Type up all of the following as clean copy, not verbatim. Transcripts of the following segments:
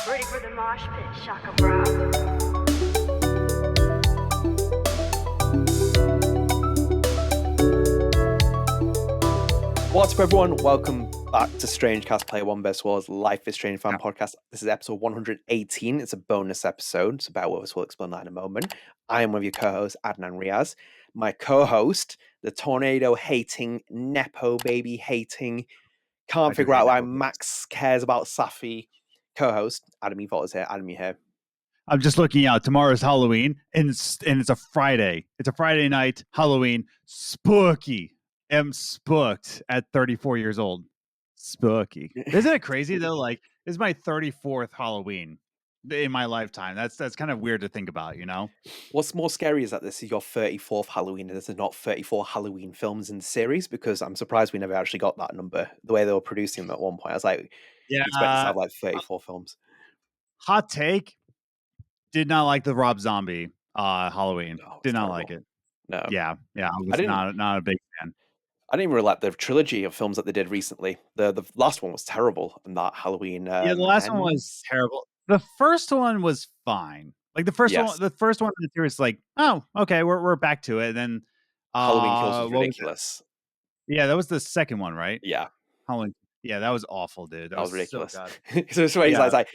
Ready for the mosh pit, shaka bra. What's up, everyone? Welcome back to StrangeCast Player One Best Wars Life is Strange Fan Podcast. This is episode 118. It's a bonus episode, so bear with us. We'll explain that in a moment. I am one of your co-hosts, Adnan Riaz. My co-host, the tornado-hating, Nepo baby-hating, can't figure out why Max cares about Safi co-host, Adam Evalt is here. Adam, you here? I'm just looking out. Tomorrow's Halloween, and it's a Friday. It's a Friday night, Halloween. Spooky. I'm spooked at 34 years old. Spooky. Isn't it crazy though? Like, this is my 34th Halloween in my lifetime. That's kind of weird to think about, you know? What's more scary is that this is your 34th Halloween and there's not 34 Halloween films in the series, because I'm surprised we never actually got that number. The way they were producing them at one point, I was like, you expect us to have like 34 films. Hot take. Did not like the Rob Zombie Halloween. Did not like it. No. Yeah. I was not a big fan. I didn't even really like the trilogy of films that they did recently. The last one was terrible, and that Halloween. The last one was terrible. The first one was fine. Like the first one in the series, like, oh, okay, we're back to it. And then Halloween Kills was ridiculous. Yeah, that was the second one, right? Yeah. Halloween. Yeah, that was awful, dude. That was ridiculous. So so he's like,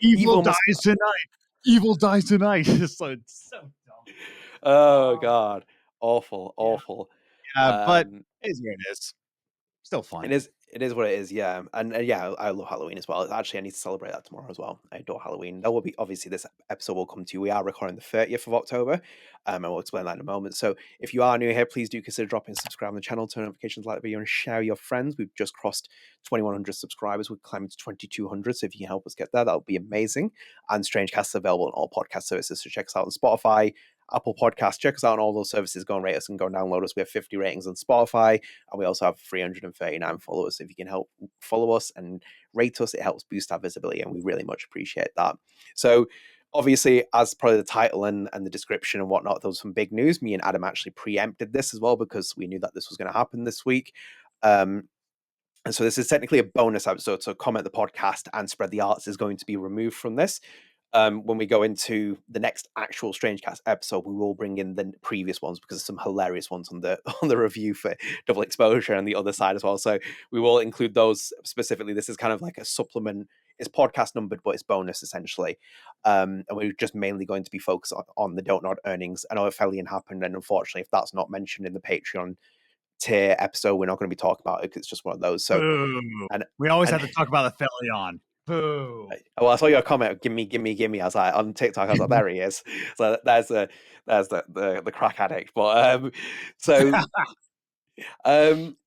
evil dies tonight. Evil dies tonight. It's so dumb. Oh God, awful. Yeah, but it is what it is. Still fun. It is what it is, yeah. And yeah, I love Halloween as well. Actually, I need to celebrate that tomorrow as well. I adore Halloween. That will be, obviously, this episode will come to you. We are recording the 30th of October, and we'll explain that in a moment. So if you are new here, please do consider dropping subscribe on the channel, turn notifications, like the video, and share your friends. We've just crossed 2,100 subscribers. We're climbing to 2,200. So if you can help us get there, that would be amazing. And StrangeCast is available on all podcast services. So check us out on Spotify, Apple Podcasts. Check us out on all those services. Go and rate us and go and download us. We have 50 ratings on Spotify, and we also have 339 followers. If you can help follow us and rate us, it helps boost our visibility, and we really much appreciate that. So obviously, as probably the title and the description and whatnot, there was some big news. Me and Adam actually preempted this as well, because we knew that this was going to happen this week. And so this is technically a bonus episode. So Comment the Podcast and Spread the Arts is going to be removed from this. When we go into the next actual StrangeCast episode, we will bring in the previous ones, because there's some hilarious ones on the review for Double Exposure and the other side as well. So we will include those specifically. This is kind of like a supplement. It's podcast numbered, but it's bonus essentially. And we're just mainly going to be focused on the Don't Nod earnings. I know Evalt happened, and unfortunately, if that's not mentioned in the Patreon tier episode, we're not going to be talking about it, because it's just one of those. So and we always have to talk about the Evalt. Boo. Well, I saw your comment. Gimme. I was like, on TikTok. I was like, there he is. So there's the crack addict. But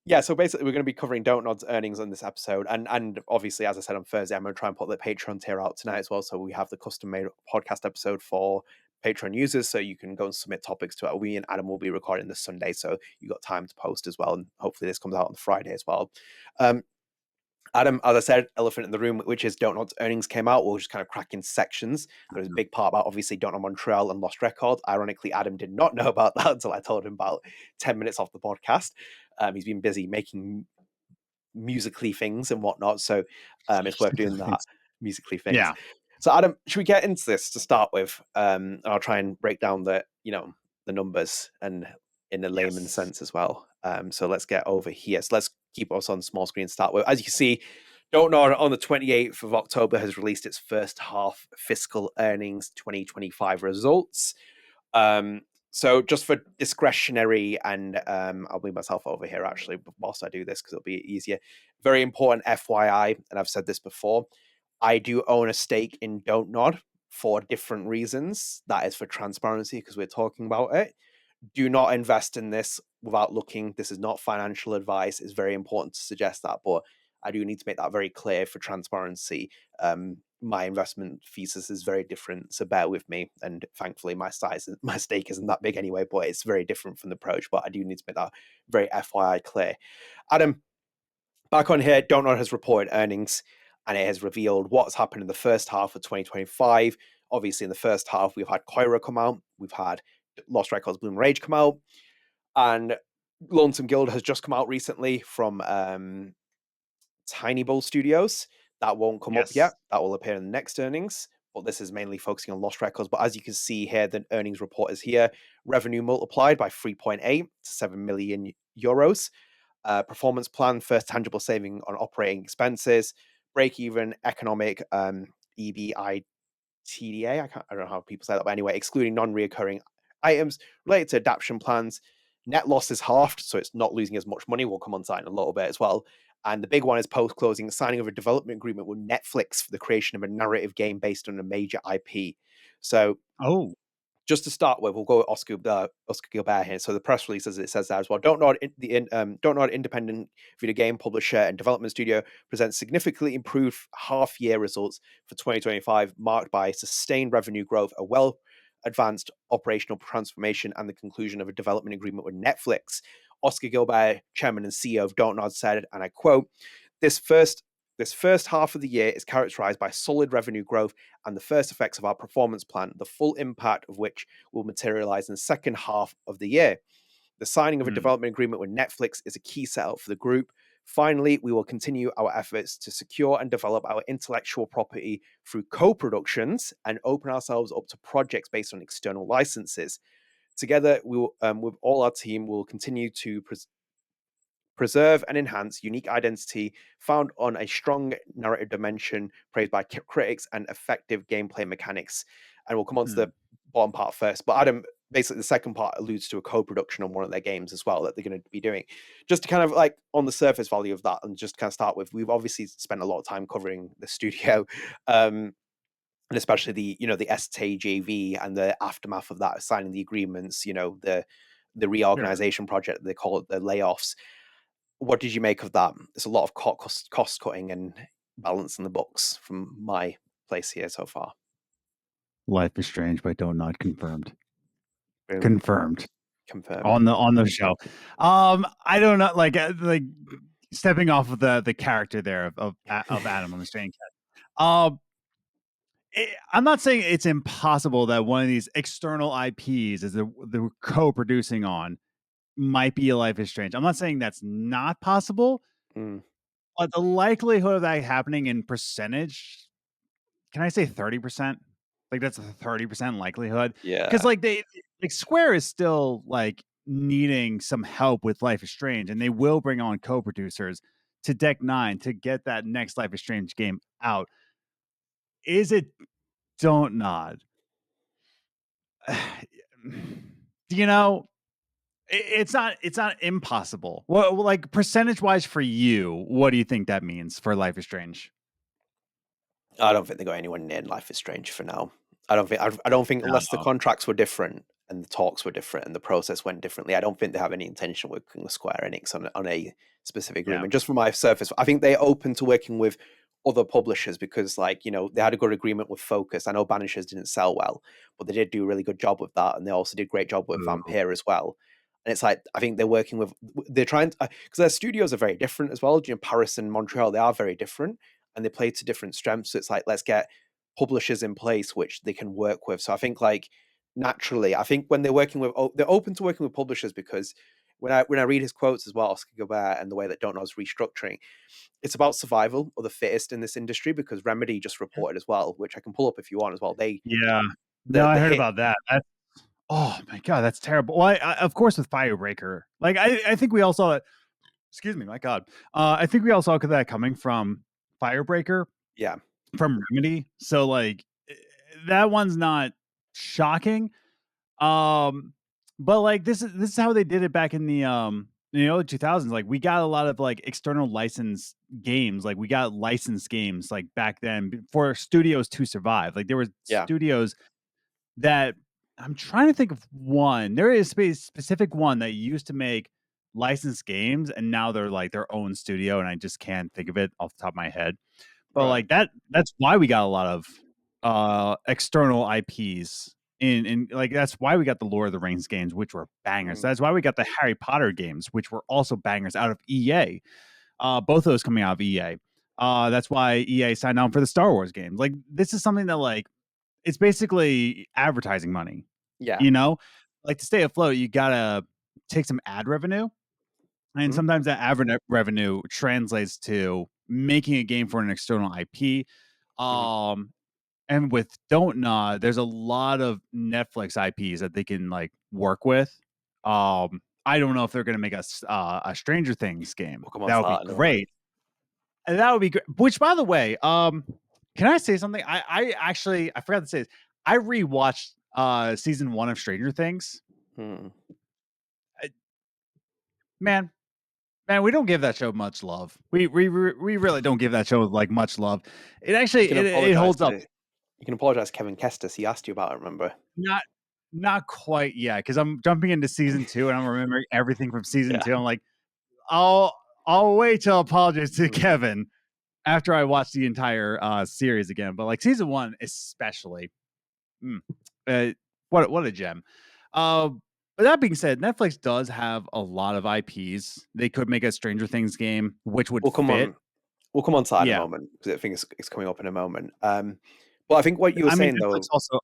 yeah. So basically, we're going to be covering Don't Nod's earnings on this episode, and obviously, as I said on Thursday, I'm going to try and put the Patreon tier out tonight as well. So we have the custom made podcast episode for Patreon users, so you can go and submit topics to it. We and Adam will be recording this Sunday, so you got time to post as well, and hopefully this comes out on Friday as well. Adam, as I said, elephant in the room, which is Don't Nod's earnings came out. We'll just kind of crack in sections. There's a big part about, obviously, Don't Nod Montreal and Lost Record. Ironically, Adam did not know about that until I told him about 10 minutes off the podcast. He's been busy making musically things and whatnot, so it's worth doing that. Musically things. Yeah. So, Adam, should we get into this to start with? I'll try and break down the numbers and in a layman's sense as well. So let's get over here. So let's keep us on small screen to start with. As you can see, Don't Nod on the 28th of October has released its first half fiscal earnings 2025 results. So just for discretionary, and I'll move myself over here actually whilst I do this, because it'll be easier. Very important FYI, and I've said this before, I do own a stake in Don't Nod for different reasons. That is for transparency, because we're talking about it. Do not invest in this without looking. This is not financial advice. It's very important to suggest that, but I do need to make that very clear for transparency. My investment thesis is very different, so bear with me. And thankfully, my stake isn't that big anyway, but it's very different from the approach. But I do need to make that very FYI clear. Adam, back on here, Don't Nod has reported earnings, and it has revealed what's happened in the first half of 2025. Obviously, in the first half, we've had Koira come out. We've had Lost Records Bloom Rage come out, and Lonesome Guild has just come out recently from Tiny Bull Studios. That won't come up Yes. yet. That will appear in the next earnings. But this is mainly focusing on lost records. But as you can see here, the earnings report is here. Revenue multiplied by 3.8 to 7 million euros. Performance plan, first tangible saving on operating expenses, break even economic EBITDA. I don't know how people say that, but anyway, excluding non-reoccurring items related to adaptation plans. Net loss is halved, so it's not losing as much money. We'll come on to that in a little bit as well. And the big one is post-closing signing of a development agreement with Netflix for the creation of a narrative game based on a major IP. So Oh, just to start with, we'll go with Oskar Guilbert here. So the press release, as it says there as well, Don't Nod, Don't Nod independent video game publisher and development studio presents significantly improved half-year results for 2025, marked by sustained revenue growth, a well-advanced operational transformation, and the conclusion of a development agreement with Netflix. Oskar Guilbert, chairman and CEO of Don't Nod, said, and I quote, This first half of the year is characterized by solid revenue growth and the first effects of our performance plan, the full impact of which will materialize in the second half of the year. The signing of a development agreement with Netflix is a key setup for the group. Finally, we will continue our efforts to secure and develop our intellectual property through co-productions and open ourselves up to projects based on external licenses. Together, we will, with all our team, we will continue to preserve and enhance unique identity found on a strong narrative dimension praised by critics and effective gameplay mechanics. And we'll come on to the bottom part first. But Adam, basically the second part alludes to a co-production on one of their games as well that they're going to be doing. Just to kind of like on the surface value of that and just kind of start with, we've obviously spent a lot of time covering the studio. And especially the the STJV and the aftermath of that, signing the agreements, the reorganization project, they call it the layoffs. What did you make of that? There's a lot of cost cutting and balancing the books from my place here so far. Life is Strange by Don't Nod confirmed. Boom. Confirmed Confirmed. on the show. I don't know, like stepping off of the character there of Adam on the StrangeCast. I'm not saying it's impossible that one of these external IPs is they're co-producing on might be a Life is Strange. I'm not saying that's not possible, but the likelihood of that happening in percentage, can I say 30%? Like that's a 30% likelihood. Yeah. Because like Square is still like needing some help with Life is Strange, and they will bring on co-producers to Deck 9 to get that next Life is Strange game out. Is it Don't Nod? It's not impossible. Well, like percentage wise for you, what do you think that means for Life is Strange? I don't think they got anyone near Life is Strange for now. I don't think unless the No. contracts were different and the talks were different and the process went differently, I don't think they have any intention of working with Square Enix on a specific agreement. Just from my surface, I think they're open to working with other publishers because, like, they had a good agreement with Focus. I know Banishers didn't sell well, but they did do a really good job with that, and they also did a great job with Vampire as well. And it's like I think they're trying because their studios are very different as well. Paris and Montreal, they are very different, and they play to different strengths. So it's like let's get publishers in place which they can work with. So I think like naturally, I think when they're working with, they're open to working with publishers because when I read his quotes as well, Oskar Guilbert, and the way that Don't Nod's restructuring, it's about survival of the fittest in this industry because Remedy just reported as well, which I can pull up if you want as well. I heard about that. Oh my god, that's terrible. Well, I of course with Firebreaker, like I think we all saw that. Excuse me, my god. I think we all saw that coming from Firebreaker. Yeah. From Remedy. So like that one's not shocking. But like this is how they did it back in the early 2000s. Like we got a lot of like external licensed games. Like we got licensed games like back then for studios to survive. Like there were studios that I'm trying to think of one. There is a specific one that used to make licensed games and now they're like their own studio and I just can't think of it off the top of my head. But like that's why we got a lot of external IPs in like that's why we got the Lord of the Rings games, which were bangers. That's why we got the Harry Potter games, which were also bangers out of EA. Both of those coming out of EA. That's why EA signed on for the Star Wars games. Like this is something that like it's basically advertising money. Yeah. Like to stay afloat, you gotta take some ad revenue. And sometimes that ad revenue translates to making a game for an external IP. Mhm. And with Don't Nod, there's a lot of Netflix IPs that they can like work with. I don't know if they're going to make a Stranger Things game. That Pokemon's would be that, no. great. And that would be great. Which, by the way, can I say something? I actually I forgot to say this. I rewatched season 1 of Stranger Things. Hmm. Man, man, we don't give that show much love. We really don't give that show like much love. It You actually can it apologize holds up. to you can apologize to Kevin Kestis. He asked you about it, remember? Not not quite yet, because I'm jumping into season 2 and I'm remembering everything from season Yeah. 2. I'm like, I'll I'll wait till I apologize to Mhm. Kevin after I watch the entire series again. But like season 1 especially, mm, uh, what a gem. Uh, but that being said, Netflix does have a lot of IPs. They could make a Stranger Things game, which would We'll come fit. on we'll come on to that in a Yeah, moment because I think it's coming up in a moment. But I think what you were I mean saying Netflix though. also.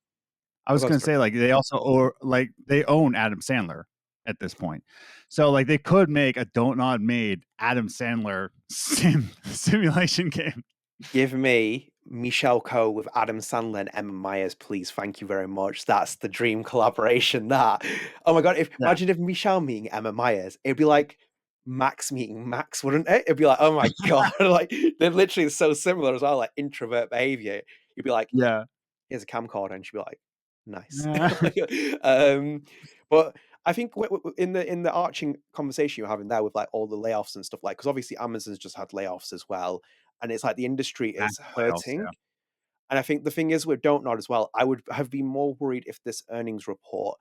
I Oh, was go on, gonna sorry. say like they also or like they own Adam Sandler at this point, so like they could make a Don't Nod made Adam Sandler simulation game. Give me Michelle Coe with Adam Sandler and Emma Myers, please. Thank you very much. That's the dream collaboration. That. Oh my god! If Yeah, imagine if Michelle meeting Emma Myers, it'd be like Max meeting Max, wouldn't it? It'd be like, oh my god, like they're literally so similar as well, like introvert behavior. You'd be like, yeah. here's a camcorder, and she'd be like, nice. Yeah. Like, um, but I think in the arching conversation you're having there with like all the layoffs and stuff, like because obviously Amazon's just had layoffs as well, and it's like the industry is Massive layoffs, hurting. yeah. And I think the thing is with Don't Nod as well, I would have been more worried if this earnings report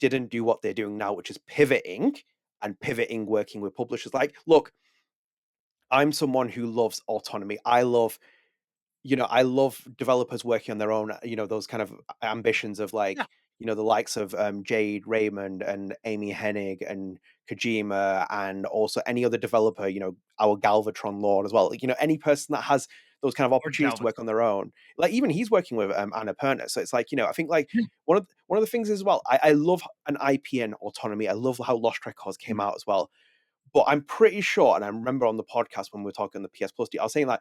didn't do what they're doing now, which is pivoting, working with publishers. Like, look, I'm someone who loves autonomy. I love developers working on their own, those kind of ambitions of Yeah, like, the likes of Jade Raymond and Amy Hennig and Kojima and also any other developer, our Galvatron Lord as well. Like, any person that has those kind of or opportunities to work on Galvatron. their own. Like even he's working with Anna Perna. So it's like, I think like Yeah. one of the things as well, I love an IP and autonomy. I love how Lost Records came Mhm. out as well. But I'm pretty sure, and I remember on the podcast when we were talking on the PS Plus deal, I was saying like,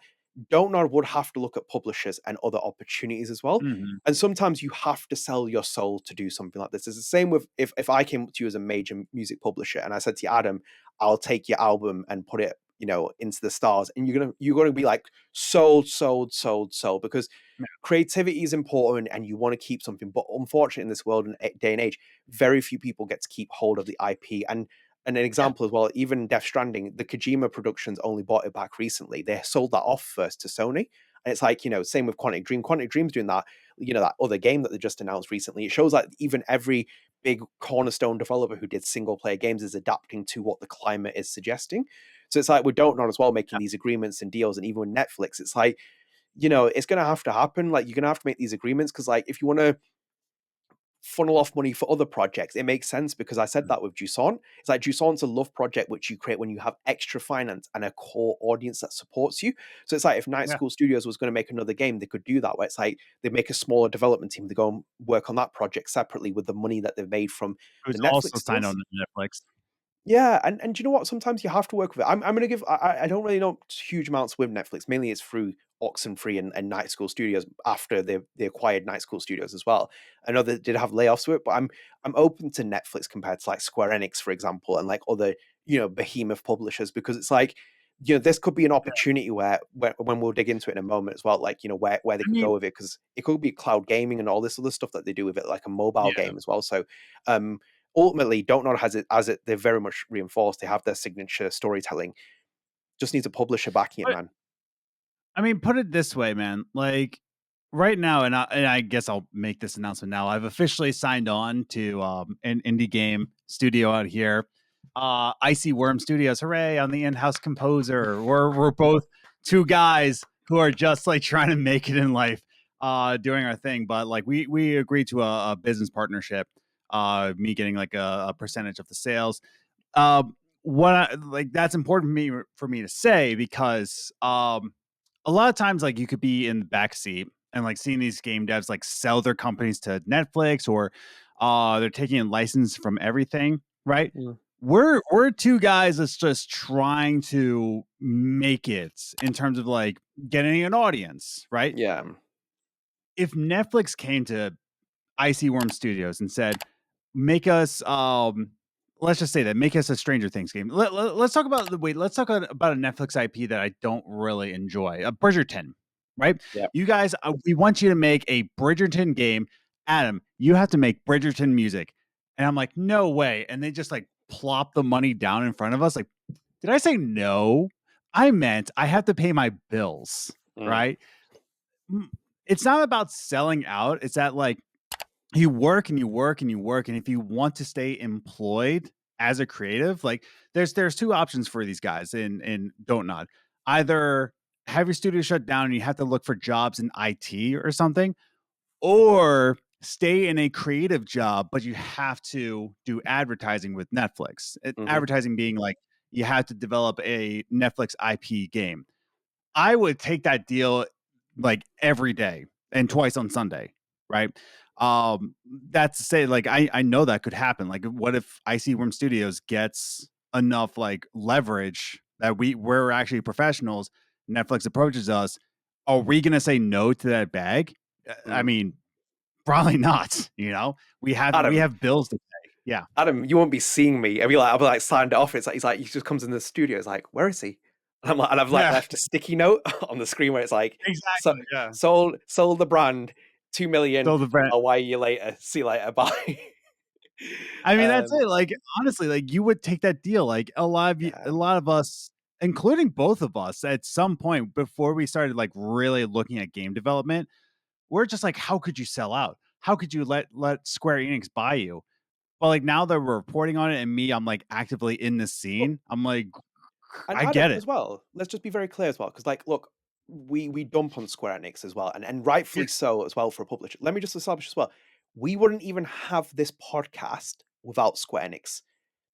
Don't Nod would have to look at publishers and other opportunities as well. Mhm. And sometimes you have to sell your soul to do something like this. It's the same with if I came to you as a major music publisher and I said to you, Adam, I'll take your album and put it, into the stars, and you're gonna be like sold, sold, sold, sold, because Yeah, creativity is important and you want to keep something. But unfortunately, in this world and day and age, very few people get to keep hold of the IP. And an yeah. example as well, even Death Stranding, the Kojima Productions only bought it back recently. They sold that off first to Sony. And it's like, same with Quantic Dream. Quantic Dream's doing that, that other game that they just announced recently. It shows that even every big cornerstone developer who did single player games is adapting to what the climate is suggesting. So it's like we don't know as well making these agreements and deals. And even with Netflix, it's like, it's going to have to happen. Like you're going to have to make these agreements because like if you want to funnel off money for other projects, it makes sense because I said Mhm. that with Jusant. It's like Jusant's a love project which you create when you have extra finance and a core audience that supports you. So it's like if Night Yeah. School Studios was going to make another game, they could do that where it's like they make a smaller development team to go and work on that project separately with the money that they've made from Who's the also Netflix signed on deals. to Netflix. Yeah, and do you know what? Sometimes you have to work with it. I'm going to give. I don't really know huge amounts with Netflix. Mainly, it's through Oxenfree and Night School Studios after they acquired Night School Studios as well. I know they did have layoffs with it, but I'm open to Netflix compared to like Square Enix, for example, and like other behemoth publishers because it's like this could be an Yeah. opportunity where when we'll dig into it in a moment as well, like where they I could mean, go with it because it could be cloud gaming and all this other stuff that they do with it, like a mobile yeah. game as well. So. Ultimately, Don't Know has it as it they're very much reinforced. They have their signature storytelling. Just needs a publisher backing it, But man. I mean, put it this way, man. Like right now, and I guess I'll make this announcement now. I've officially signed on to an indie game studio out here, Icy Worm Studios. Hooray! On the in-house composer. We're both two guys who are just like trying to make it in life, doing our thing. But like we agreed to a business partnership. Me getting like a percentage of the sales. What like that's important for me to say because a lot of times like you could be in the back seat and like seeing these game devs like sell their companies to Netflix or they're taking a license from everything, right? Mm. we're two guys that's just trying to make it in terms of like getting an audience, right? Yeah. If Netflix came to Icy Worm Studios and said, make us let's just say that make us a Stranger Things game. Let's talk about let's talk about a Netflix IP that I don't really enjoy. A Bridgerton, right? Yep. You guys, we want you to make a Bridgerton game. Adam, you have to make Bridgerton music. And I'm like, no way. And they just like plop the money down in front of us. Like, did I say no? I meant I have to pay my bills, right? It's not about selling out. It's that like you work and you work and you work, and if you want to stay employed as a creative, like there's two options for these guys in Don't Nod. Either have your studio shut down and you have to look for jobs in IT or something, or stay in a creative job, but you have to do advertising with Netflix. Advertising being like you have to develop a Netflix IP game. I would take that deal like every day and twice on Sunday, right? That's to say, like I know that could happen. Like, what if Icy Worm Studios gets enough like leverage that we're actually professionals? Netflix approaches us. Are we gonna say no to that bag? I mean, probably not. You know, we Adam, have bills to pay. Yeah. Adam, you won't be seeing me. I'll be like signed it off. It's like he's like he just comes in the studio. It's like, where is he? And I'm like, and I've like Yeah. left a sticky note on the screen where it's like, Exactly. Yeah. sold the brand, 2 million. So the brand. I'll wire you later. See you later. Bye. I mean, that's it. Like, honestly, like you would take that deal. Like a lot of a lot of us, including both of us, at some point before we started like really looking at game development, we're just like, how could you sell out? How could you let Square Enix buy you? But like now that we're reporting on it, and me, I'm like actively in the Well, scene. I'm like, and I get Adam it. as well. Let's just be very clear as well, because like, look, we dump on Square Enix as well, and rightfully so as well for a publisher. Let me just establish as well, we wouldn't even have this podcast without Square Enix.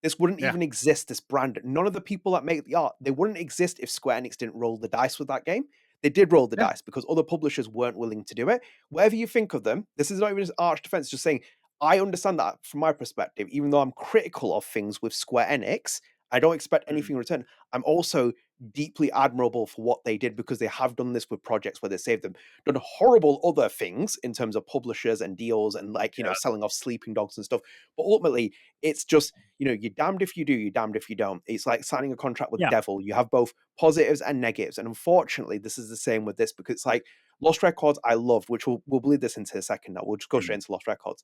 This wouldn't Yeah. even exist, this brand. None of the people that make the art, they wouldn't exist if Square Enix didn't roll the dice with that game. They did roll the Yeah. dice because other publishers weren't willing to do it. Whatever you think of them, this is not even an arch defense, just saying, I understand that from my perspective, even though I'm critical of things with Square Enix, I don't expect anything in return. I'm also deeply admirable for what they did because they have done this with projects where they saved them, done horrible other things in terms of publishers and deals and like, selling off sleeping dogs and stuff. But ultimately, it's just, you're damned if you do, you're damned if you don't. It's like signing a contract with the devil. You have both positives and negatives. And unfortunately, this is the same with this because it's like Lost Records, I loved, which we'll bleed this into a second now. We'll just go straight into Lost Records.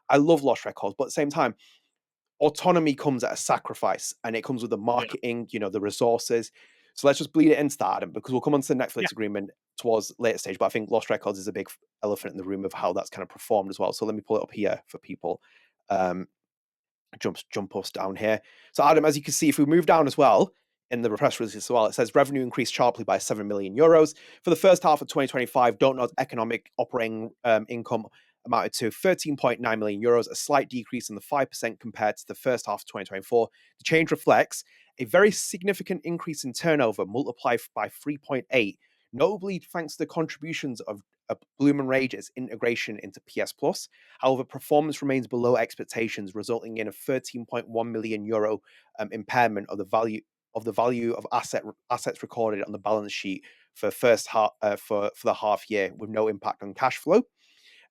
I love Lost Records, but at the same time, autonomy comes at a sacrifice and it comes with the marketing, the resources. So let's just bleed it into that, Adam, because we'll come on to the Netflix agreement towards later stage. But I think Lost Records is a big elephant in the room of how that's kind of performed as well. So let me pull it up here for people. Jump us down here. So Adam, as you can see, if we move down as well in the press release as well, it says revenue increased sharply by 7 million euros for the first half of 2025. Don't Nod's economic operating income amounted to 13.9 million euros, a slight decrease in the 5% compared to the first half of 2024. The change reflects a very significant increase in turnover, multiplied by 3.8, notably thanks to the contributions of Bloom and Rage's integration into PS Plus. However, performance remains below expectations, resulting in a 13.1 million euro impairment of the value of assets recorded on the balance sheet for first half for the half year, with no impact on cash flow.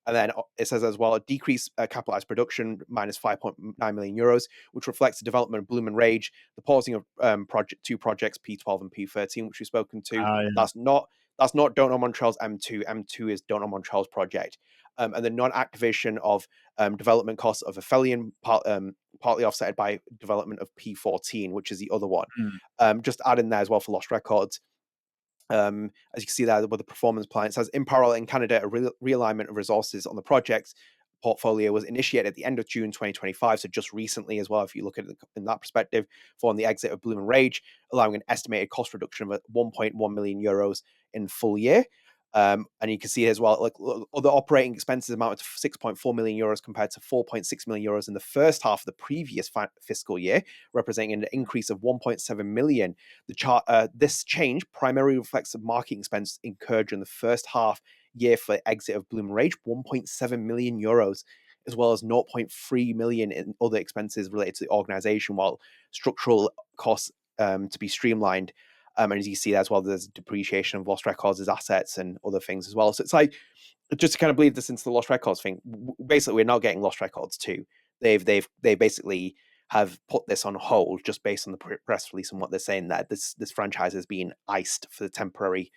And then it says as well, a decreased capitalized production, minus 5.9 million euros, which reflects the development of Bloom and Rage, the pausing of two projects, P12 and P13, which we've spoken to. That's not Don't Nod Montreal's M2. M2 is Don't Nod Montreal's project. And the non-activation of development costs of Aphelion, partly offset by development of P14, which is the other one. Just add in there as well for Lost Records. As you can see there with the performance plan, it says in parallel in Canada, a realignment of resources on the project portfolio was initiated at the end of June 2025, so just recently as well, if you look at it in that perspective, following the exit of Bloom and Rage, allowing an estimated cost reduction of 1.1 million euros in full year. And you can see as well, like other operating expenses amounted to 6.4 million euros compared to 4.6 million euros in the first half of the previous fiscal year, representing an increase of 1.7 million. This change primarily reflects the marketing expense incurred during the first half year for the exit of Bloom Rage, 1.7 million euros. as well as 0.3 million in other expenses related to the organization, while structural costs to be streamlined. And as you see as well, there's depreciation of Lost Records as assets and other things as well. So it's like, just to kind of bleed this into the Lost Records thing, basically we're not getting Lost Records 2. They basically have put this on hold just based on the press release and what they're saying, that this franchise is being iced for the temporary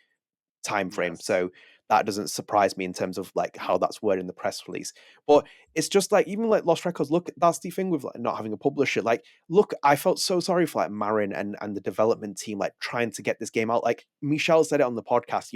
time frame. Yes. So that doesn't surprise me in terms of like how that's worded in the press release. But it's just like, even like Lost Records, look, that's the thing with like not having a publisher. Like, look, I felt so sorry for like Marin and the development team, like trying to get this game out. Like Michelle said it on the podcast,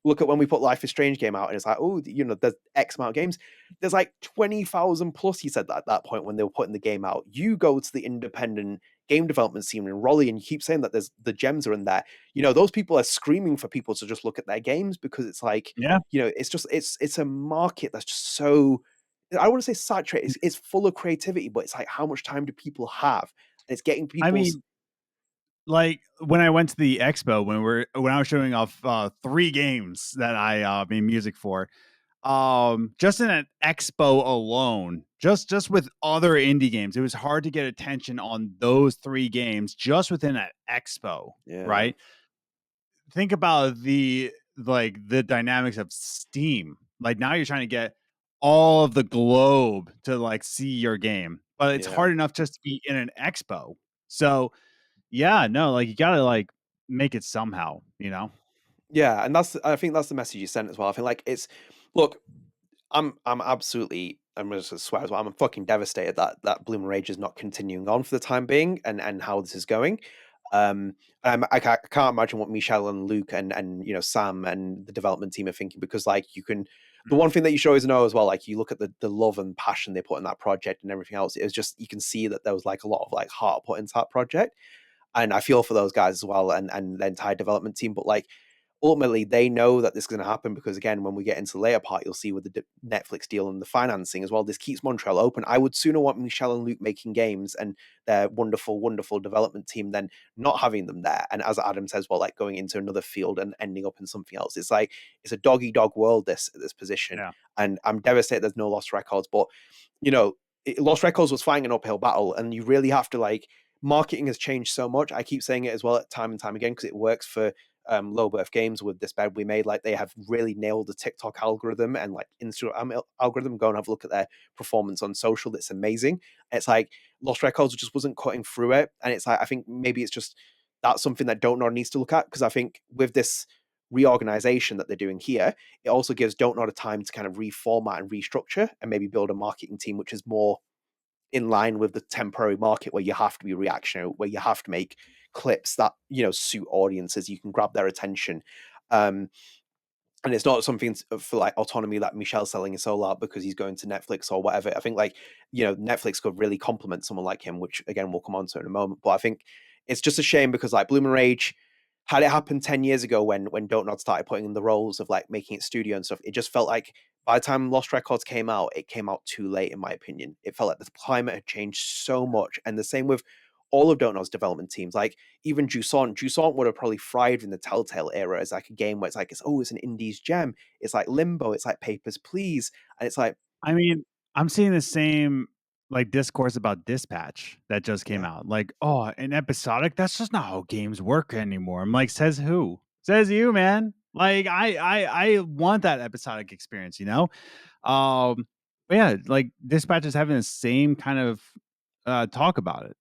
look at when we put Life is Strange game out, and it's like, oh, there's X amount of games. There's like 20,000 plus, he said that at that point when they were putting the game out. You go to the independent game development scene in Raleigh and you keep saying that there's the gems are in there. Those people are screaming for people to just look at their games, because it's like, Yeah. it's just, it's a market that's just so, I don't want to say saturated. It's full of creativity, but it's like, how much time do people have? And it's getting I people's, mean, like when I went to the expo, when I was showing off 3 games that I made music for, just in an expo alone, just with other indie games, it was hard to get attention on those 3 games just within an expo, yeah, right? Think about the dynamics of Steam. Like now you're trying to get all of the globe to like see your game, but it's yeah. hard enough just to be in an expo. So yeah, no, like you gotta like make it somehow, Yeah, and I think that's the message you sent as well. I think like look, I'm absolutely, I'm just gonna swear as well. I'm fucking devastated that Bloom Rage is not continuing on for the time being, and how this is going. I can't imagine what Michelle and Luke and Sam and the development team are thinking, because like the one thing that you should always know as well, like you look at the love and passion they put in that project and everything else. It was just, you can see that there was like a lot of like heart put into that project, and I feel for those guys as well, and the entire development team. But like, ultimately they know that this is going to happen, because again, when we get into the later part, you'll see with the Netflix deal and the financing as well, this keeps Montreal open. I would sooner want Michelle and Luke making games and their wonderful development team than not having them there. And as Adam says, well, like going into another field and ending up in something else. It's like, it's a dog eat dog world, this position. Yeah. And I'm devastated there's no Lost Records. But Lost Records was fighting an uphill battle, and you really have to like, marketing has changed so much. I keep saying it as well time and time again, because it works for Low Birth Games with This Bed We Made. Like, they have really nailed the TikTok algorithm and like Instagram algorithm. Go and have a look at their performance on social. It's amazing. It's like Lost Records just wasn't cutting through it. And it's like, I think maybe it's just, that's something that Don't Nod needs to look at, because I think with this reorganization that they're doing here, it also gives Don't Nod a time to kind of reformat and restructure and maybe build a marketing team which is more in line with the temporary market, where you have to be reactionary, where you have to make clips that suit audiences, you can grab their attention, and it's not something for like autonomy that Michelle's selling his soul out because he's going to Netflix or whatever. I think like Netflix could really complement someone like him, which again we'll come on to in a moment. But I think it's just a shame, because like Bloom and Rage, had it happened 10 years ago when Don't Nod started putting in the roles of like making it studio and stuff, it just felt like by the time Lost Records came out, it came out too late, in my opinion. It felt like the climate had changed so much. And the same with all of Don't Nod's development teams. Like even Jusant would have probably thrived in the Telltale era as like a game where it's like, it's an indies gem. It's like Limbo, it's like Papers, Please. And it's like, I mean, I'm seeing the same like discourse about Dispatch that just came yeah. out. Like, oh, an episodic, that's just not how games work anymore. I'm like, says who? Says you, man. Like, I want that episodic experience, but yeah, like Dispatch is having the same kind of talk about it.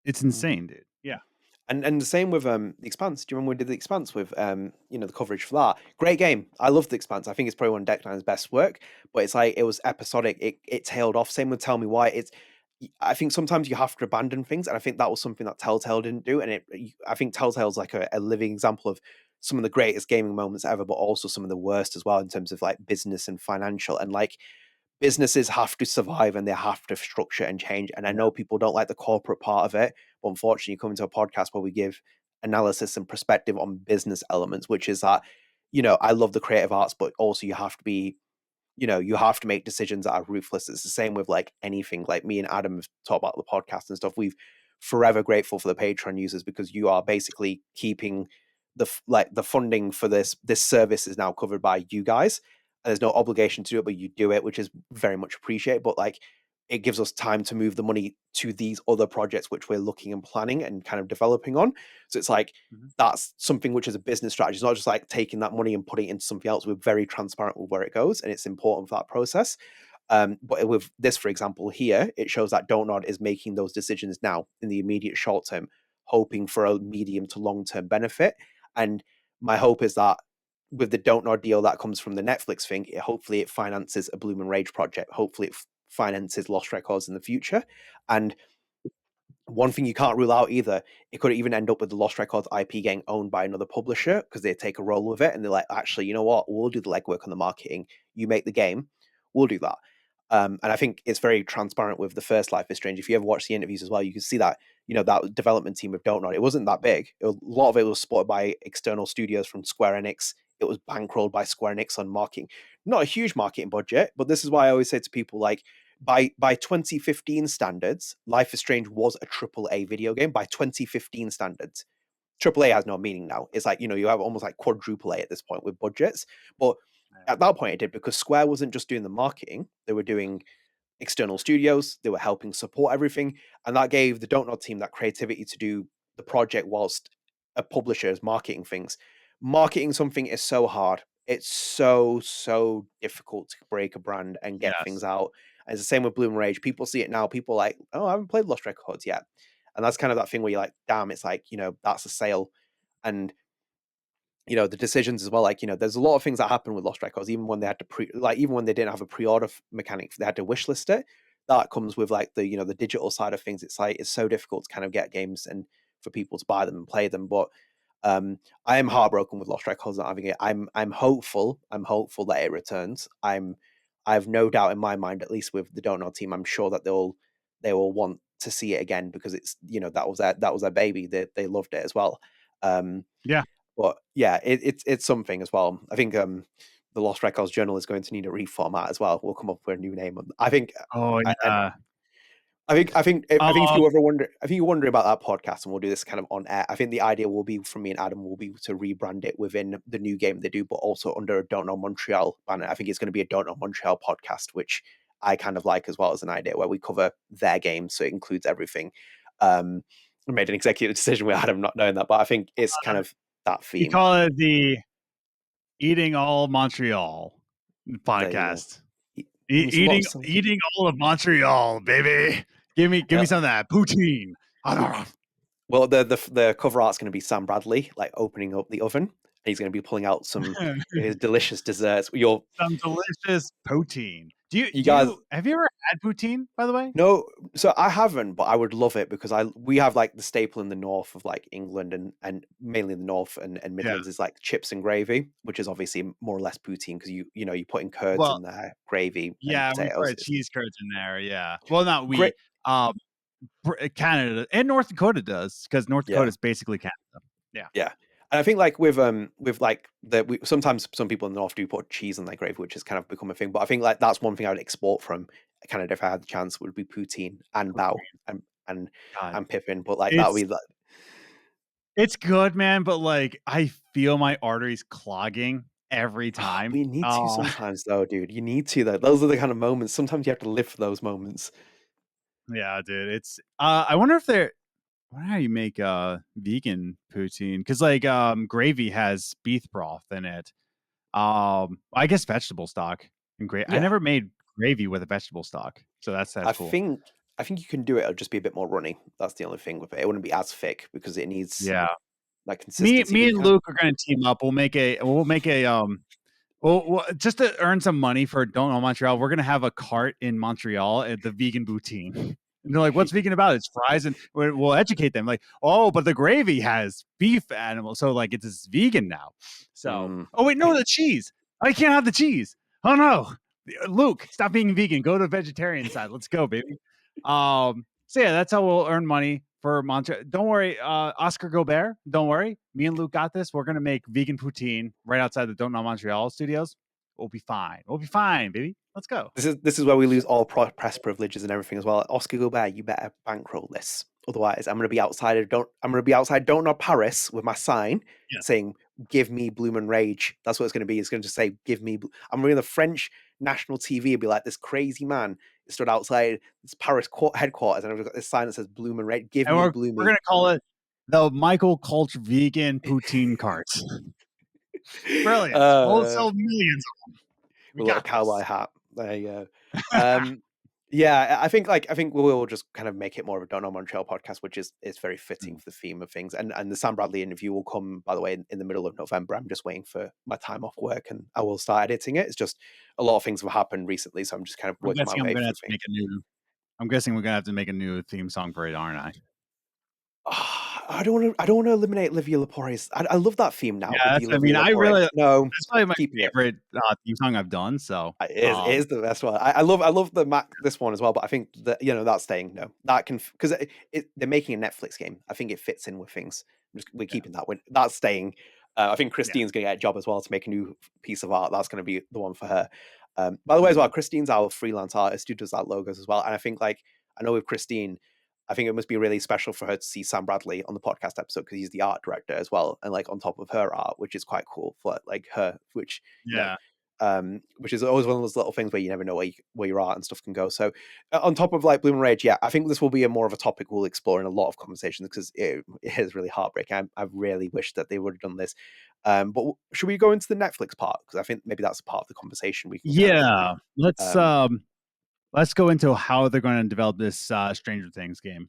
It's insane, dude. Yeah. And the same with The Expanse. Do you remember we did The Expanse with the coverage for that? Great game. I love The Expanse. I think it's probably one of Deckline's best work, but it's like it was episodic. It tailed off. Same with Tell Me Why. I think sometimes you have to abandon things, and I think that was something that Telltale didn't do. And I think Telltale's like a living example of some of the greatest gaming moments ever, but also some of the worst as well in terms of like business and financial. And like businesses have to survive and they have to structure and change. And I know people don't like the corporate part of it, but unfortunately, you come into a podcast where we give analysis and perspective on business elements, which is that, I love the creative arts, but also you have to be, you have to make decisions that are ruthless. It's the same with like anything. Like me and Adam have talked about the podcast and stuff. We've forever grateful for the Patreon users, because you are basically keeping the funding for this service is now covered by you guys. and there's no obligation to do it, but you do it, which is very much appreciated. But like, it gives us time to move the money to these other projects which we're looking and planning and kind of developing on. So it's like, Mhm. that's something which is a business strategy. It's not just like taking that money and putting it into something else. We're very transparent with where it goes, and it's important for that process. But with this, for example, here, it shows that Don't Nod is making those decisions now in the immediate short term, hoping for a medium to long term benefit. And my hope is that with the Don't Nod deal that comes from the Netflix thing, hopefully it finances a Bloom and Rage project. Hopefully it finances Lost Records in the future. And one thing you can't rule out either, it could even end up with the Lost Records IP getting owned by another publisher because they take a role with it and they're like, actually, you know what? We'll do the legwork on the marketing. You make the game, we'll do that. And I think it's very transparent with the first Life is Strange. If you ever watch the interviews as well, you can see that, that development team of Don't Nod, it wasn't that big. A lot of it was supported by external studios from Square Enix. It was bankrolled by Square Enix on marketing. Not a huge marketing budget, but this is why I always say to people, like, by 2015 standards, Life is Strange was a AAA video game. By 2015 standards, AAA has no meaning now. It's like, you have almost like quadruple A at this point with budgets. But at that point it did, because Square wasn't just doing the marketing, they were doing external studios, they were helping support everything, and that gave the Don't Nod team that creativity to do the project whilst a publisher is marketing things. Marketing something is so hard. It's so difficult to break a brand and get things Yes. out. And it's the same with Bloom Rage. People see it now. People are like, oh, I haven't played Lost Records yet. And that's kind of that thing where you're like, damn, it's like, that's a sale. And the decisions as well, like, there's a lot of things that happen with Lost Records, even when they had to even when they didn't have a pre-order mechanic, they had to wish list it. That comes with like the the digital side of things. It's like, it's so difficult to kind of get games and for people to buy them and play them. But I am heartbroken with Lost Records not having it. I'm hopeful that it returns. I have no doubt in my mind, at least with the Don't Know team, I'm sure that they will want to see it again, because it's, that was their baby. They loved it as well. Yeah. But yeah, it's something as well. I think the Lost Records Journal is going to need a reformat as well. We'll come up with a new name. I think, Oh and yeah. I think if Um, you ever wonder, if you wonder about that podcast, and we'll do this kind of on air, I think the idea will be, from me and Adam, will be to rebrand it within the new game they do, but also under a Don't Know Montreal banner. I think it's going to be a Don't Know Montreal podcast, which I kind of like as well, as an idea where we cover their game, so it includes everything. I made an executive decision with Adam not knowing that, but I think it's kind of that we theme. call it the Eating All Montreal There you go. podcast. It's a lot of Eating all of Montreal, baby. Give me some of that poutine. Well, the cover art's going to be Sam Bradley like opening up the oven, and he's going to be pulling out some his delicious desserts. Some delicious poutine. You guys, Have you ever had poutine, by the way? no, so I haven't, but I would love it, because we have like the staple in the north of like England, and mainly in the north and Yeah. Midlands is like chips and gravy, which is obviously more or less poutine, because you put in curds Well, in there, gravy and yeah, we potatoes. put cheese curds in there. Yeah. Well, not we. Great, Um, Canada and North Dakota does, because North Dakota yeah. is basically Canada. Yeah. Yeah. And I think like with like sometimes some people in the north do put cheese on their gravy, which has kind of become a thing. But I think like that's one thing I would export from Canada if I had the chance, would be poutine and bao and God, and pippin. But like that would it's be like, it's good, man. But like, I feel my arteries clogging every time. we need to sometimes though, dude. You need to though. Those are the kind of moments. Sometimes you have to live for those moments. Yeah, dude. It's I wonder if they're I wonder how you make vegan poutine, because like gravy has beef broth in it. I guess vegetable stock and gravy. I Yeah. never made gravy with a vegetable stock, so that's I cool. think you can do it. It'll just be a bit more runny. That's the only thing with it. It wouldn't be as thick because it needs Yeah, like consistency. me but and Luke are gonna team up. We'll make a well, just to earn some money for Don't Know Montreal, we're gonna have a cart in Montreal at the vegan poutine. And they're like, "What's vegan about? It's fries," and we'll educate them. Like, "Oh, but the gravy has beef animal, so like it's vegan now." So, oh wait, no, the cheese. I can't have the cheese. Oh no, Luke, stop being vegan. Go to the vegetarian side. Let's go, baby. So yeah, that's how we'll earn money for Montreal. Don't worry, Oskar Guilbert. Don't worry. Me and Luke got this. We're gonna make vegan poutine right outside the Don't Know Montreal studios. We'll be fine. We'll be fine, baby. Let's go. This is where we lose all press privileges and everything as well. Oscar Gilbert, you better bankroll this. Otherwise, I'm going to be outside Don't Nod Paris with my sign Yeah. saying give me Bloomin' Rage. That's what it's going to be. It's going to just say, give me. I'm reading the French national TV. It'd be like this crazy man stood outside this Paris headquarters, and I've got this sign that says Bloomin' Rage. Give And me we're Bloomy. gonna call it the Michael Kulch vegan poutine cart. Brilliant. We'll sell millions of them. We With a little got cowboy this. hat. There you go. Yeah, I think we will just kind of make it more of a Don't Nod Montreal podcast, which is very fitting for the theme of things. And the Sam Bradley interview will come, by the way, in the middle of November. I'm just waiting for my time off work, and I will start editing it. It's just a lot of things have happened recently, so I'm just kind of working my way through things. I'm guessing we're gonna have to make a new theme song for it, aren't I? I don't want to eliminate Livia Lapore's. I love that theme now. Yeah, With Livia Lapore. No, that's probably my keeping it. favorite theme song I've done. So It is the best one. I love the Mac this one as well, but I think that that's staying. No, that can, because they're making a Netflix game. I think it fits in with things. We're keeping that one. That's staying. I think Christine's going to get a job as well to make a new piece of art. That's going to be the one for her. By the way, as well, Christine's our freelance artist who does that logos as well. And I think, like, I know with Christine, I think it must be really special for her to see Sam Bradley on the podcast episode because he's the art director as well, and like on top of her art, which is quite cool for like her, which which is always one of those little things where you never know where your art and stuff can go. So on top of like Bloomin' Rage, yeah, I think this will be more of a topic we'll explore in a lot of conversations because it is really heartbreaking. I really wish that they would have done this. But should we go into the Netflix part? Because I think maybe that's a part of the conversation we can let's go into how they're going to develop this Stranger Things game.